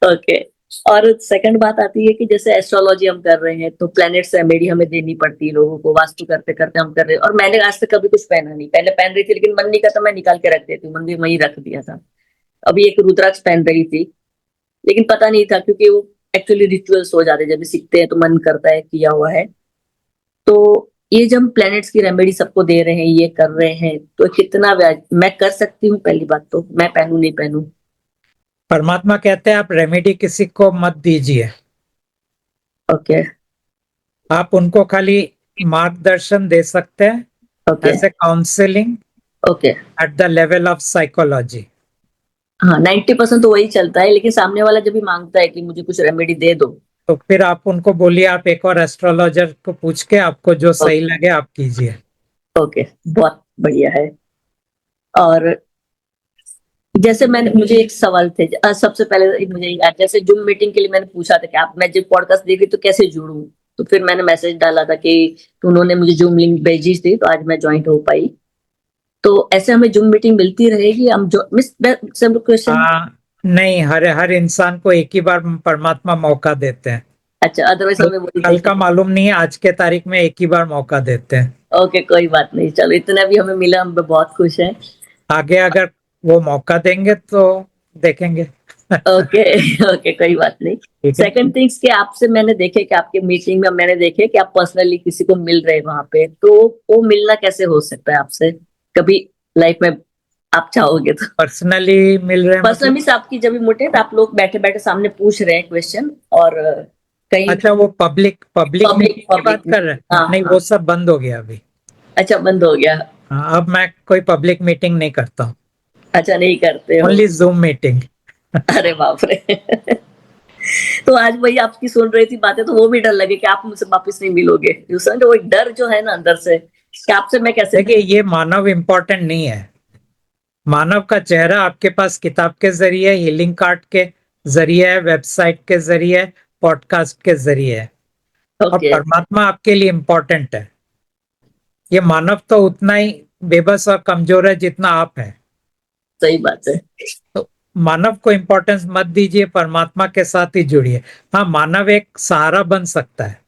Speaker 4: ओके। और सेकंड बात आती है कि जैसे एस्ट्रोलॉजी हम कर रहे हैं तो प्लैनेट से रेमेडी हमें देनी पड़ती है लोगों को, वास्तु करते करते हम कर रहे हैं, और मैंने आज तक कभी कुछ पहना नहीं, पहले पहन रही थी लेकिन मन नहीं करता, मैं निकाल के रख देती हूँ, मंदिर में ही रख दिया था। अभी एक रुद्राक्ष पहन रही थी, लेकिन पता नहीं था क्योंकि वो एक्चुअली रिचुअल्स हो जाते हैं, जब भी सीखते हैं तो मन करता है किया हुआ है। तो ये जब हम प्लैनेट्स की रेमेडी सबको दे रहे हैं, ये कर रहे हैं, तो कितना मैं कर सकती हूँ, पहली बात तो मैं पहनू नहीं पहनू।
Speaker 1: परमात्मा कहते हैं आप रेमेडी किसी को मत दीजिए,
Speaker 4: ओके।
Speaker 1: आप उनको खाली मार्गदर्शन दे सकते हैं,
Speaker 4: ओके।
Speaker 1: ऐसे counselling
Speaker 4: okay.
Speaker 1: At the level of psychology.
Speaker 4: हाँ, 90% तो वही चलता है, लेकिन सामने वाला जब भी मांगता है कि मुझे कुछ रेमेडी दे दो।
Speaker 1: तो फिर आप उनको बोलिए आप एक और एस्ट्रोलॉजर को पूछ के आपको जो सही लगे आप कीजिए।
Speaker 4: ओके, बहुत बढ़िया है। और जैसे मैंने, मुझे एक सवाल थे, सबसे पहले मुझे याद, जैसे जूम मीटिंग के लिए मैंने पूछा था कि आप, मैं जब पॉडकास्ट देख रही तो कैसे जुड़ूं, तो फिर मैंने मैसेज डाला था कि, तो उन्होंने मुझे जूम लिंक भेजी थी, तो आज मैं ज्वाइंट हो पाई। तो ऐसे हमें जूम मीटिंग मिलती रहेगी, हम जो मिस सब क्वेश्चन।
Speaker 1: नहीं, हर हर इंसान को एक ही बार परमात्मा मौका देते हैं।
Speaker 4: अच्छा, अदरवाइज हमें वही
Speaker 1: कल का
Speaker 4: चाहिए।
Speaker 1: मालूम नहीं है, आज के तारीख में एक ही बार मौका देते हैं।
Speaker 4: ओके, कोई बात नहीं, चलो इतना भी हमें मिला, हम बहुत खुश हैं।
Speaker 1: आगे अगर वो मौका देंगे तो देखेंगे।
Speaker 4: ओके। ओके, कोई बात नहीं।
Speaker 1: ठीक है।
Speaker 4: सेकंड थिंग्स कि आपसे मैंने देखे कि आपके मीटिंग में मैंने देखे कि आप पर्सनली किसी को मिल रहे हैं वहां पे, तो वो मिलना कैसे हो सकता है आपसे, कभी लाइफ में आप चाहोगे तो।
Speaker 1: पर्सनली मिल रहे हैं
Speaker 4: पर्सनली
Speaker 1: मतलब?
Speaker 4: से आपकी जब भी मुठे तो आप लोग बैठे बैठे सामने पूछ रहे हैं क्वेश्चन, और कहीं
Speaker 1: अच्छा, वो पब्लिक पब्लिक मीटिंग की बात कर रहे हैं?
Speaker 4: हाँ
Speaker 1: नहीं,
Speaker 4: हाँ।
Speaker 1: वो सब बंद हो गया अभी।
Speaker 4: अच्छा, बंद हो गया।
Speaker 1: हाँ, अब मैं कोई पब्लिक मीटिंग नहीं करता हूँ,
Speaker 4: अच्छा, नहीं करते हो।
Speaker 1: Only zoom meeting.
Speaker 4: अरे बाप रे। तो आज वही आपकी सुन रही थी बातें, तो वो भी डर लगे कि आप मुझसे वापस नहीं मिलोगे, यू समझो, वो एक डर जो है ना अंदर से कि आपसे मैं कैसे।
Speaker 1: देखिए, ये मानव इम्पोर्टेंट नहीं है, मानव का चेहरा आपके पास किताब के जरिए, हीलिंग कार्ड के जरिए है, वेबसाइट के जरिए है, पॉडकास्ट के जरिए है, और
Speaker 4: ओके,
Speaker 1: परमात्मा आपके लिए इम्पोर्टेंट है। ये मानव तो उतना ही बेबस और कमजोर है जितना आप है।
Speaker 4: सही बात है।
Speaker 1: तो मानव को इम्पोर्टेंस मत दीजिए, परमात्मा के साथ ही जुड़िए। हाँ, मानव एक सहारा बन सकता है,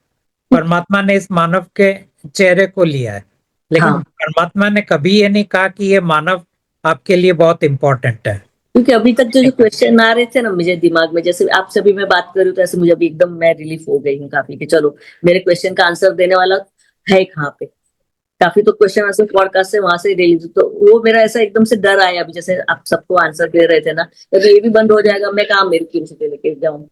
Speaker 1: परमात्मा ने इस मानव के चेहरे को लिया है, लेकिन
Speaker 4: हाँ,
Speaker 1: परमात्मा ने कभी ये नहीं कहा कि ये मानव आपके लिए बहुत इम्पोर्टेंट है।
Speaker 4: क्योंकि अभी तक जो जो क्वेश्चन आ रहे थे ना मुझे दिमाग में, जैसे आप सभी मैं बात कर रही हूँ तो ऐसे मुझे अभी एकदम मैं रिलीफ हो गई हूँ काफी, कि चलो मेरे क्वेश्चन का आंसर देने वाला है कहाँ पे। काफी तो क्वेश्चन आंसर पॉडकास्ट से वहां से रिलीज, तो वो मेरा ऐसा एकदम से डर आया अभी, जैसे आप सबको आंसर दे रहे थे ना, अभी ये भी बंद हो जाएगा, मैं कहाँ मेरी क्यूरियोसिटी लेके जाऊँ।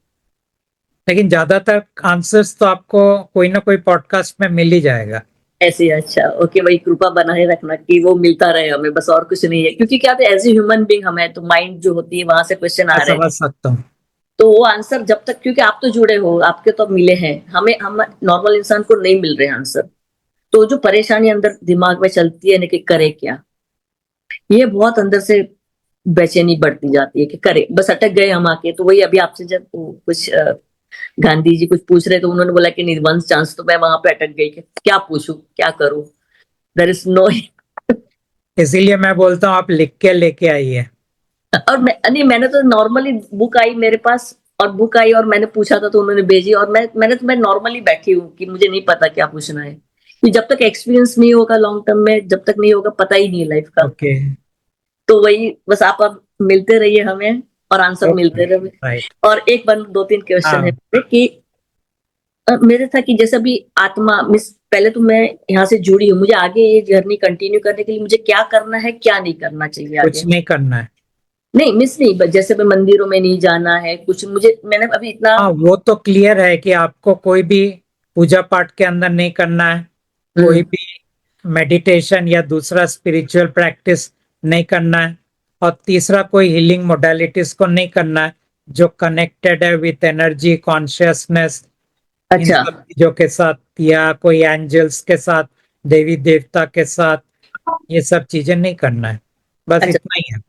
Speaker 1: लेकिन ज्यादातर आंसर्स तो आपको कोई ना कोई पॉडकास्ट में मिल ही जाएगा।
Speaker 4: ऐसे ही, अच्छा, ओके, वही कृपा बनाए रखना कि वो मिलता रहे हमें, बस और कुछ नहीं है। क्योंकि क्या है, एज ए ह्यूमन बींग हमें तो माइंड जो होती है वहां से क्वेश्चन आ
Speaker 1: मैं
Speaker 4: रहे हैं,
Speaker 1: समझ सकता हूँ।
Speaker 4: तो वो आंसर जब तक, क्योंकि आप तो जुड़े हो, आपके तो अब मिले हैं, हमें हम नॉर्मल इंसान को नहीं मिल रहे आंसर, तो जो परेशानी अंदर दिमाग में चलती है ना कि करे क्या, ये बहुत अंदर से बेचैनी बढ़ती जाती है कि करे, बस अटक गए हम आके। तो वही अभी आपसे जब वो कुछ गांधी जी कुछ पूछ रहे तो उन्होंने बोला कि निर्वंश चांस, तो मैं वहां पे अटक गई कि क्या पूछूं क्या करूं, देयर इज नो।
Speaker 1: इसीलिए मैं बोलता हूँ आप लिख के लेके आइए।
Speaker 4: और नहीं, मैंने तो नॉर्मली बुक आई मेरे पास, और बुक आई और मैंने पूछा था तो उन्होंने भेजी, और मैं नॉर्मली बैठी हूँ कि मुझे नहीं पता क्या पूछना है, कि जब तक एक्सपीरियंस नहीं होगा लॉन्ग टर्म में, जब तक नहीं होगा पता ही नहीं है लाइफ का।
Speaker 1: ओके।
Speaker 4: तो वही बस आप अब मिलते रहिए हमें और आंसर मिलते रहे।
Speaker 1: राइट।
Speaker 4: और एक बार दो तीन क्वेश्चन है
Speaker 1: हाँ,
Speaker 4: मेरे कि मेरे था कि जैसे अभी आत्मा मिस, पहले तो मैं यहाँ से जुड़ी हूँ, मुझे आगे ये जर्नी कंटिन्यू करने के लिए मुझे क्या करना है क्या नहीं करना चाहिए
Speaker 1: कुछ
Speaker 4: आगे।
Speaker 1: नहीं करना है।
Speaker 4: नहीं मिस नहीं, बस जैसे मैं मंदिरों में नहीं जाना है कुछ, मुझे मैंने अभी इतना।
Speaker 1: हाँ, वो तो क्लियर है कि आपको कोई भी पूजा पाठ के अंदर नहीं करना है, कोई भी मेडिटेशन या दूसरा स्पिरिचुअल प्रैक्टिस नहीं करना है, और तीसरा कोई हीलिंग मोडालिटीज को नहीं करना है जो कनेक्टेड है विथ एनर्जी कॉन्शियसनेस, इन
Speaker 4: अच्छा,
Speaker 1: सब चीजों के साथ, या कोई एंजल्स के साथ, देवी देवता के साथ, ये सब चीजें नहीं करना है। बस
Speaker 4: अच्छा,
Speaker 1: इतना ही है।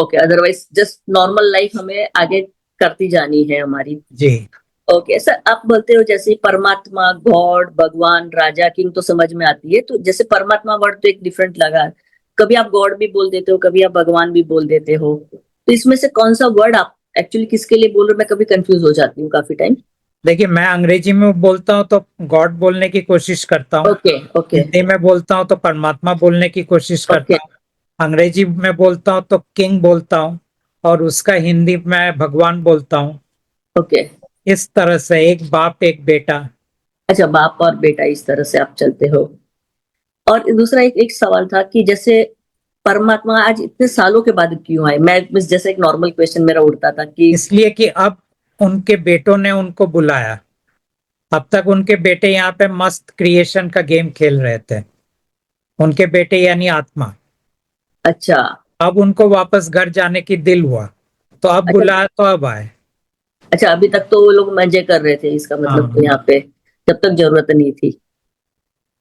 Speaker 4: Okay, otherwise just normal life हमें आगे करती जानी है हमारी।
Speaker 1: जी।
Speaker 4: ओके सर, आप बोलते हो जैसे परमात्मा, गॉड, भगवान, राजा, किंग तो समझ में आती है, तो जैसे परमात्मा वर्ड तो एक डिफरेंट लगा, कभी आप गॉड भी बोल देते हो, कभी आप भगवान भी बोल देते हो, तो इसमें से कौन सा वर्ड आप एक्चुअली किसके लिए बोल रहे हो? मैं कभी कंफ्यूज हो जाती हूँ काफी टाइम।
Speaker 1: देखिए, मैं अंग्रेजी में बोलता हूँ तो गॉड बोलने की कोशिश करता हूँ,
Speaker 4: ओके, ओके,
Speaker 1: हिंदी में बोलता हूँ तो परमात्मा बोलने की कोशिश
Speaker 4: ओके,
Speaker 1: करता हूँ, अंग्रेजी में बोलता हूँ तो किंग बोलता हूँ, और उसका हिंदी में भगवान बोलता हूँ।
Speaker 4: ओके।
Speaker 1: इस तरह से एक बाप एक बेटा।
Speaker 4: अच्छा, बाप और बेटा इस तरह से आप चलते हो। और दूसरा एक एक सवाल था कि जैसे परमात्मा आज इतने सालों के बाद क्यों आए? मैं बस जैसे एक नॉर्मल क्वेश्चन मेरा उठता था कि
Speaker 1: इसलिए कि अब उनके बेटों ने उनको बुलाया। अब तक उनके बेटे यहाँ पे मस्त क्रिएशन का गेम खेल रहे थे, उनके बेटे यानी आत्मा।
Speaker 4: अच्छा,
Speaker 1: अब उनको वापस घर जाने की दिल हुआ, तो अब
Speaker 4: अच्छा,
Speaker 1: बुलाया तो अब आए।
Speaker 4: अच्छा, अभी तक तो वो लोग मजे कर रहे थे, इसका मतलब तो
Speaker 1: हाँ।
Speaker 4: यहाँ पे जब तक जरूरत नहीं थी।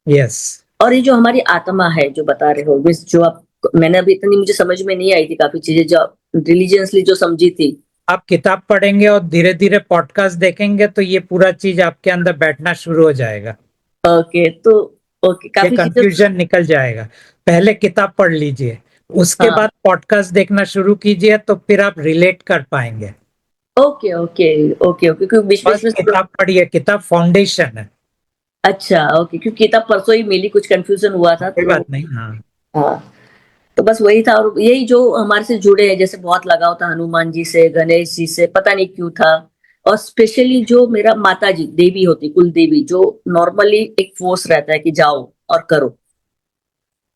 Speaker 1: यस।
Speaker 4: और ये जो हमारी आत्मा है जो बता रहे हो, विस जो आप, मैंने अभी इतनी मुझे समझ में नहीं आई थी काफी चीजें जो रिलीजियसली जो समझी थी।
Speaker 1: आप किताब पढ़ेंगे और धीरे धीरे पॉडकास्ट देखेंगे तो ये पूरा चीज आपके अंदर बैठना शुरू हो जाएगा,
Speaker 4: ओके, तो ओके,
Speaker 1: ये
Speaker 4: काफी चीजें।
Speaker 1: कंफ्यूजन निकल जाएगा। पहले किताब पढ़ लीजिए, उसके
Speaker 4: हाँ,
Speaker 1: बाद पॉडकास्ट देखना शुरू कीजिए, तो फिर आप रिलेट कर पाएंगे।
Speaker 4: ओके, ओके, ओके, ओके, क्योंकि बीच
Speaker 1: बस
Speaker 4: बीच में
Speaker 1: किताब पढ़िए, किताब फाउंडेशन है।
Speaker 4: अच्छा, ओके, क्योंकि किताब परसों ही मिली, कुछ कंफ्यूजन हुआ था
Speaker 1: कोई
Speaker 4: तो।
Speaker 1: बात नहीं। हाँ।
Speaker 4: हाँ, तो बस वही था, और यही जो हमारे से जुड़े हैं, जैसे बहुत लगाव था हनुमान जी से, गणेश जी से, पता नहीं क्यों था। और स्पेशली जो मेरा माता जी देवी होती, कुल देवी, जो नॉर्मली एक फोर्स रहता है कि जाओ और करो,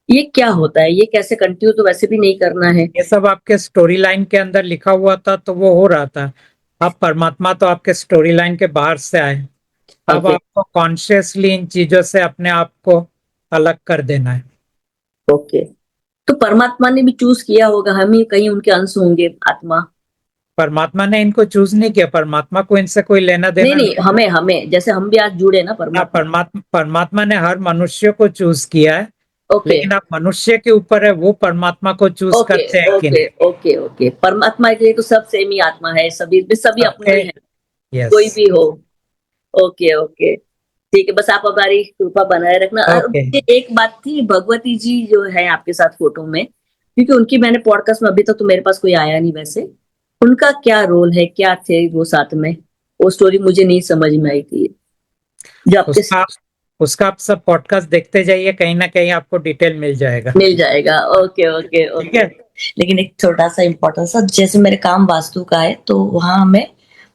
Speaker 4: ये क्या होता है, ये कैसे कंटिन्यू तो वैसे भी नहीं करना है।
Speaker 1: ये सब आपके स्टोरी लाइन के अंदर लिखा हुआ था तो वो हो रहा था। अब परमात्मा तो आपके स्टोरी लाइन के बाहर से आए, अब
Speaker 4: ओके,
Speaker 1: आपको कॉन्शियसली इन चीजों से अपने आप को अलग कर देना है।
Speaker 4: ओके, तो परमात्मा ने भी चूज किया होगा, हम ही कहीं उनके अंश होंगे, आत्मा।
Speaker 1: परमात्मा ने इनको चूज नहीं किया, परमात्मा को इनसे कोई लेना
Speaker 4: नहीं
Speaker 1: देना
Speaker 4: नहीं,
Speaker 1: नहीं।
Speaker 4: हमें हमें जैसे हम भी आज जुड़े ना
Speaker 1: ना,
Speaker 4: परमात्मा।
Speaker 1: परमात्मा परमात्मा ने हर मनुष्य को चूज किया है,
Speaker 4: ओके
Speaker 1: लेकिन आप मनुष्य के ऊपर है, वो परमात्मा को चूज
Speaker 4: ओके
Speaker 1: करते हैं कि
Speaker 4: ओके
Speaker 1: नहीं।
Speaker 4: ओके ओके, परमात्मा के लिए तो सब सेम ही आत्मा है, सभी सभी अपने
Speaker 1: सबके,
Speaker 4: ही हैं,
Speaker 1: यस,
Speaker 4: कोई भी हो। ओके ओके, ठीक है, बस आप हमारी कृपा बनाए रखना। और
Speaker 1: ओके।
Speaker 4: मुझे एक बात थी, भगवती जी जो है आपके साथ फोटो में, क्योंकि उनकी मैंने पॉडकास्ट में अभी तक तो मेरे पास कोई आया नहीं वैसे, उनका क्या रोल है, क्या थे वो साथ में, वो स्टोरी मुझे नहीं समझ में आई थी जो आपके
Speaker 1: उसका उसका आप सब पॉडकास्ट देखते जाइए, कहीं ना कहीं आपको डिटेल मिल जाएगा।
Speaker 4: मिल जाएगा। ओके ओके
Speaker 1: ठीक
Speaker 4: ओके।
Speaker 1: है।
Speaker 4: लेकिन एक छोटा सा इम्पोर्टेंट सा, जैसे मेरे काम वास्तु का है तो वहां हमें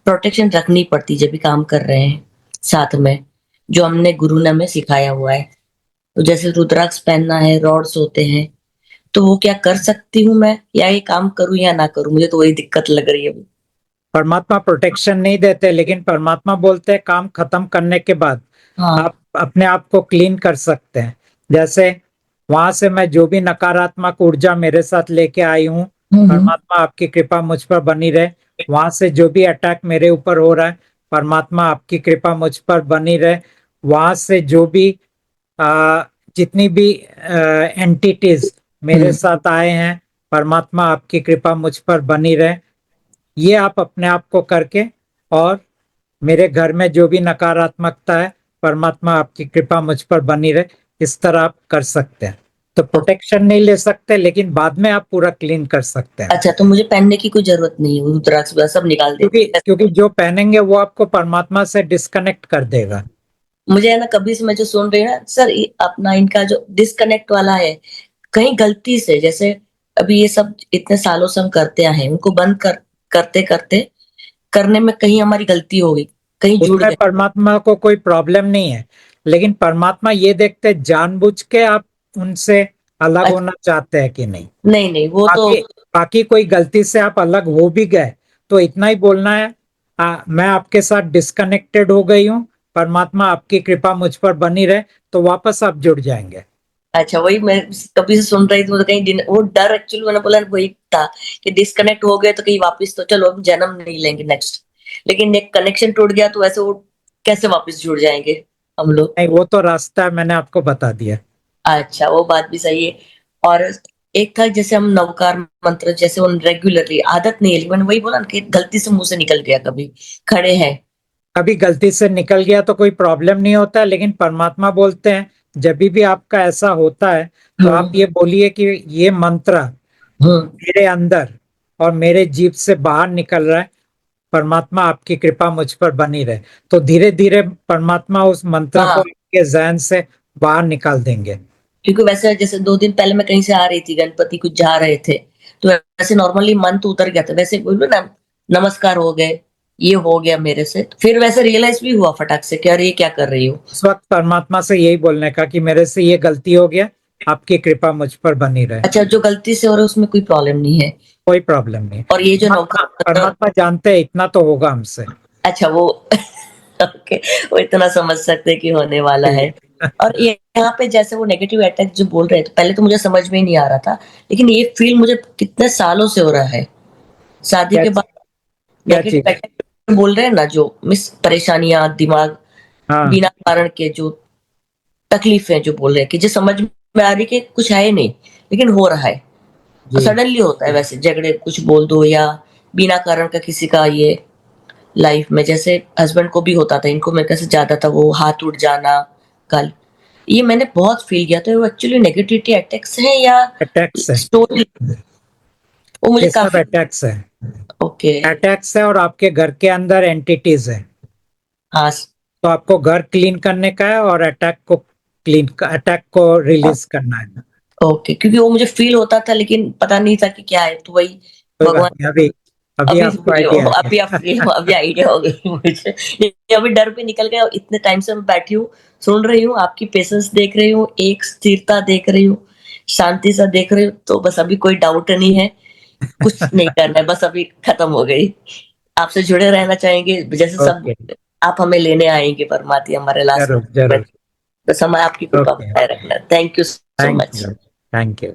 Speaker 4: प्रोटेक्शन रखनी पड़ती जब भी काम कर रहे हैं साथ में, जो हमने गुरु ने हमें सिखाया हुआ है। तो जैसे रुद्राक्ष पहनना है, रॉड्स होते हैं, तो वो क्या कर सकती हूँ मैं, या ये काम करूँ या ना करूँ, मुझे तो वही दिक्कत लग रही है अभी।
Speaker 1: परमात्मा प्रोटेक्शन नहीं देते, लेकिन परमात्मा बोलते हैं काम खत्म करने के बाद
Speaker 4: हाँ।
Speaker 1: आप अपने आप को क्लीन कर सकते हैं। जैसे वहां से मैं जो भी नकारात्मक ऊर्जा मेरे साथ लेके आई हूँ,
Speaker 4: हम्म।
Speaker 1: परमात्मा आपकी कृपा मुझ पर बनी रहे। वहां से जो भी अटैक मेरे ऊपर हो रहा है, परमात्मा आपकी कृपा मुझ पर बनी रहे। वहां से जो भी आ, जितनी भी एंटिटीज मेरे साथ आए हैं, परमात्मा आपकी कृपा मुझ पर बनी रहे। ये आप अपने आप को करके, और मेरे घर में जो भी नकारात्मकता है, परमात्मा आपकी कृपा मुझ पर बनी रहे, इस तरह आप कर सकते हैं। तो प्रोटेक्शन नहीं ले सकते, लेकिन बाद में आप पूरा क्लीन कर सकते हैं।
Speaker 4: अच्छा, तो मुझे पहनने की कोई जरूरत नहीं है, वो रुद्राक्ष वगैरह सब निकाल
Speaker 1: क्योंकि
Speaker 4: देते हैं?
Speaker 1: क्योंकि जो पहनेंगे वो आपको परमात्मा से डिस्कनेक्ट कर देगा।
Speaker 4: मुझे है ना, कभी से मैं जो सुन रही हूँ ना सर, ये अपना इनका जो डिस्कनेक्ट वाला है, कहीं गलती से, जैसे अभी ये सब इतने सालों से हम करते आए हैं, उनको बंद करते करते करने में कहीं हमारी गलती हो गई, कहीं जुड़
Speaker 1: उसमें
Speaker 4: गए।
Speaker 1: परमात्मा को कोई प्रॉब्लम नहीं है, लेकिन परमात्मा ये देखते हैं जानबूझ के आप उनसे अलग
Speaker 4: अच्छा,
Speaker 1: होना चाहते हैं कि नहीं।
Speaker 4: नहीं नहीं, वो तो
Speaker 1: बाकी बाकी कोई गलती से आप अलग हो भी गए तो इतना ही बोलना है, मैं आपके साथ डिस्कनेक्टेड हो गई हूँ, परमात्मा आपकी कृपा मुझ पर बनी रहे, तो वापस आप जुड़ जाएंगे।
Speaker 4: अच्छा, वही मैं कभी से सुन रही थी, तो कहीं वो डर एक्चुअली मैंने बोला वही था कि डिस्कनेक्ट हो गए तो कहीं वापस तो चलो हम जन्म नहीं लेंगे नेक्स्ट, लेकिन एक कनेक्शन टूट गया तो वैसे वो कैसे वापस जुड़ जाएंगे हम लोग।
Speaker 1: नहीं, वो तो रास्ता है, मैंने आपको बता दिया।
Speaker 4: अच्छा, वो बात भी सही है। और एक था जैसे हम नवकार मंत्र, जैसे वो रेगुलरली आदत नहीं है, लेकिन वही बोला ना कि गलती से मुंह से निकल गया, कभी खड़े हैं।
Speaker 1: कभी गलती से निकल गया तो कोई प्रॉब्लम नहीं होता है, लेकिन परमात्मा बोलते हैं जब भी आपका ऐसा होता है तो आप
Speaker 4: हम्म
Speaker 1: ये बोलिए कि ये मंत्र
Speaker 4: हम्म।
Speaker 1: मेरे अंदर और मेरे जीभ से बाहर निकल रहा है, परमात्मा आपकी कृपा मुझ पर बनी रहे। तो धीरे धीरे परमात्मा उस मंत्र को
Speaker 4: हाँ,
Speaker 1: आपके जहन से बाहर निकाल देंगे।
Speaker 4: क्योंकि वैसे जैसे 2 दिन पहले मैं कहीं से आ रही थी, गणपति कुछ जा रहे थे, तो वैसे नॉर्मली मन तो उतर गया था, वैसे बोलो ना, नमस्कार हो गए, ये हो गया मेरे से, तो फिर वैसे रियलाइज भी हुआ फटाक से कि अरे ये क्या कर रही हूँ।
Speaker 1: उस वक्त परमात्मा से यही बोलने का कि मेरे से ये गलती हो गया, आपकी कृपा मुझ पर बनी रहे।
Speaker 4: अच्छा, जो गलती से हो रहा है उसमें कोई प्रॉब्लम नहीं है।
Speaker 1: कोई प्रॉब्लम नहीं।
Speaker 4: और ये जो
Speaker 1: परमात्मा
Speaker 4: नौका,
Speaker 1: परमात्मा जानते हैं इतना तो होगा हमसे।
Speaker 4: अच्छा वो ओके, वो इतना समझ सकते हैं कि होने वाला है। और ये यहाँ पे जैसे वो नेगेटिव अटैक जो बोल रहे हैं, तो पहले तो मुझे समझ में ही नहीं आ रहा था, लेकिन ये फील मुझे कितने सालों से हो रहा है, शादी
Speaker 1: क्या
Speaker 4: के बाद।
Speaker 1: क्या
Speaker 4: नेगेटिव
Speaker 1: चीज?
Speaker 4: अटैक बोल रहे हैं ना, जो मिस परेशानियां, दिमाग
Speaker 1: हाँ
Speaker 4: बिना कारण के जो तकलीफें, जो बोल रहे हैं कि जो समझ में आ रही कि कुछ है ही नहीं, लेकिन हो रहा है,
Speaker 1: जी।
Speaker 4: सडनली होता है, वैसे झगड़े कुछ बोल दो, या बिना कारण का किसी का ये लाइफ में, जैसे हस्बैंड को भी होता था, इनको मेरे से ज्यादा था, वो हाथ उठ जाना कल, ये मैंने बहुत फील किया। तो वो एक्चुअली नेगेटिविटी अटैक्स हैं या
Speaker 1: अटैक्स है,
Speaker 4: स्टोरी? वो मुझे
Speaker 1: ये सब
Speaker 4: काफी।
Speaker 1: अटैक्स है।
Speaker 4: ओके।
Speaker 1: अटैक्स है, और आपके घर के अंदर एंटिटीज है।
Speaker 4: हाँ।
Speaker 1: तो आपको घर क्लीन करने का है और अटैक को रिलीज करना है।
Speaker 4: ओके, क्योंकि वो मुझे फील होता था, लेकिन पता नहीं था कि क्या है, तो वही
Speaker 1: कोई बात
Speaker 4: भगवान।
Speaker 1: नहीं, अभी अभी
Speaker 4: अभी
Speaker 1: आपको
Speaker 4: फ्री हो,
Speaker 1: आइडिया आ
Speaker 4: अभी आप
Speaker 1: गया।
Speaker 4: फ्री हो, अभी आइडिया हो गई मुझे, ये अभी डर भी निकल गया, इतने टाइम से मैं बैठी हूँ, सुन रही हूँ, आपकी पेशेंस देख रही हूँ, एक स्थिरता देख रही हूँ, शांति सा देख रही हूँ, तो बस अभी कोई डाउट नहीं है, कुछ नहीं करना है, बस अभी खत्म हो गई। आपसे जुड़े रहना चाहेंगे, जैसे सब
Speaker 1: ओके,
Speaker 4: आप हमें लेने आएंगे परमात्मा हमारे लास्ट
Speaker 1: जरूर
Speaker 4: में,
Speaker 1: जरूर।
Speaker 4: बस हमें आपकी कृपा
Speaker 1: ओके,
Speaker 4: बनाए रखना। Thank you so
Speaker 1: thank
Speaker 4: much.
Speaker 1: You, thank you.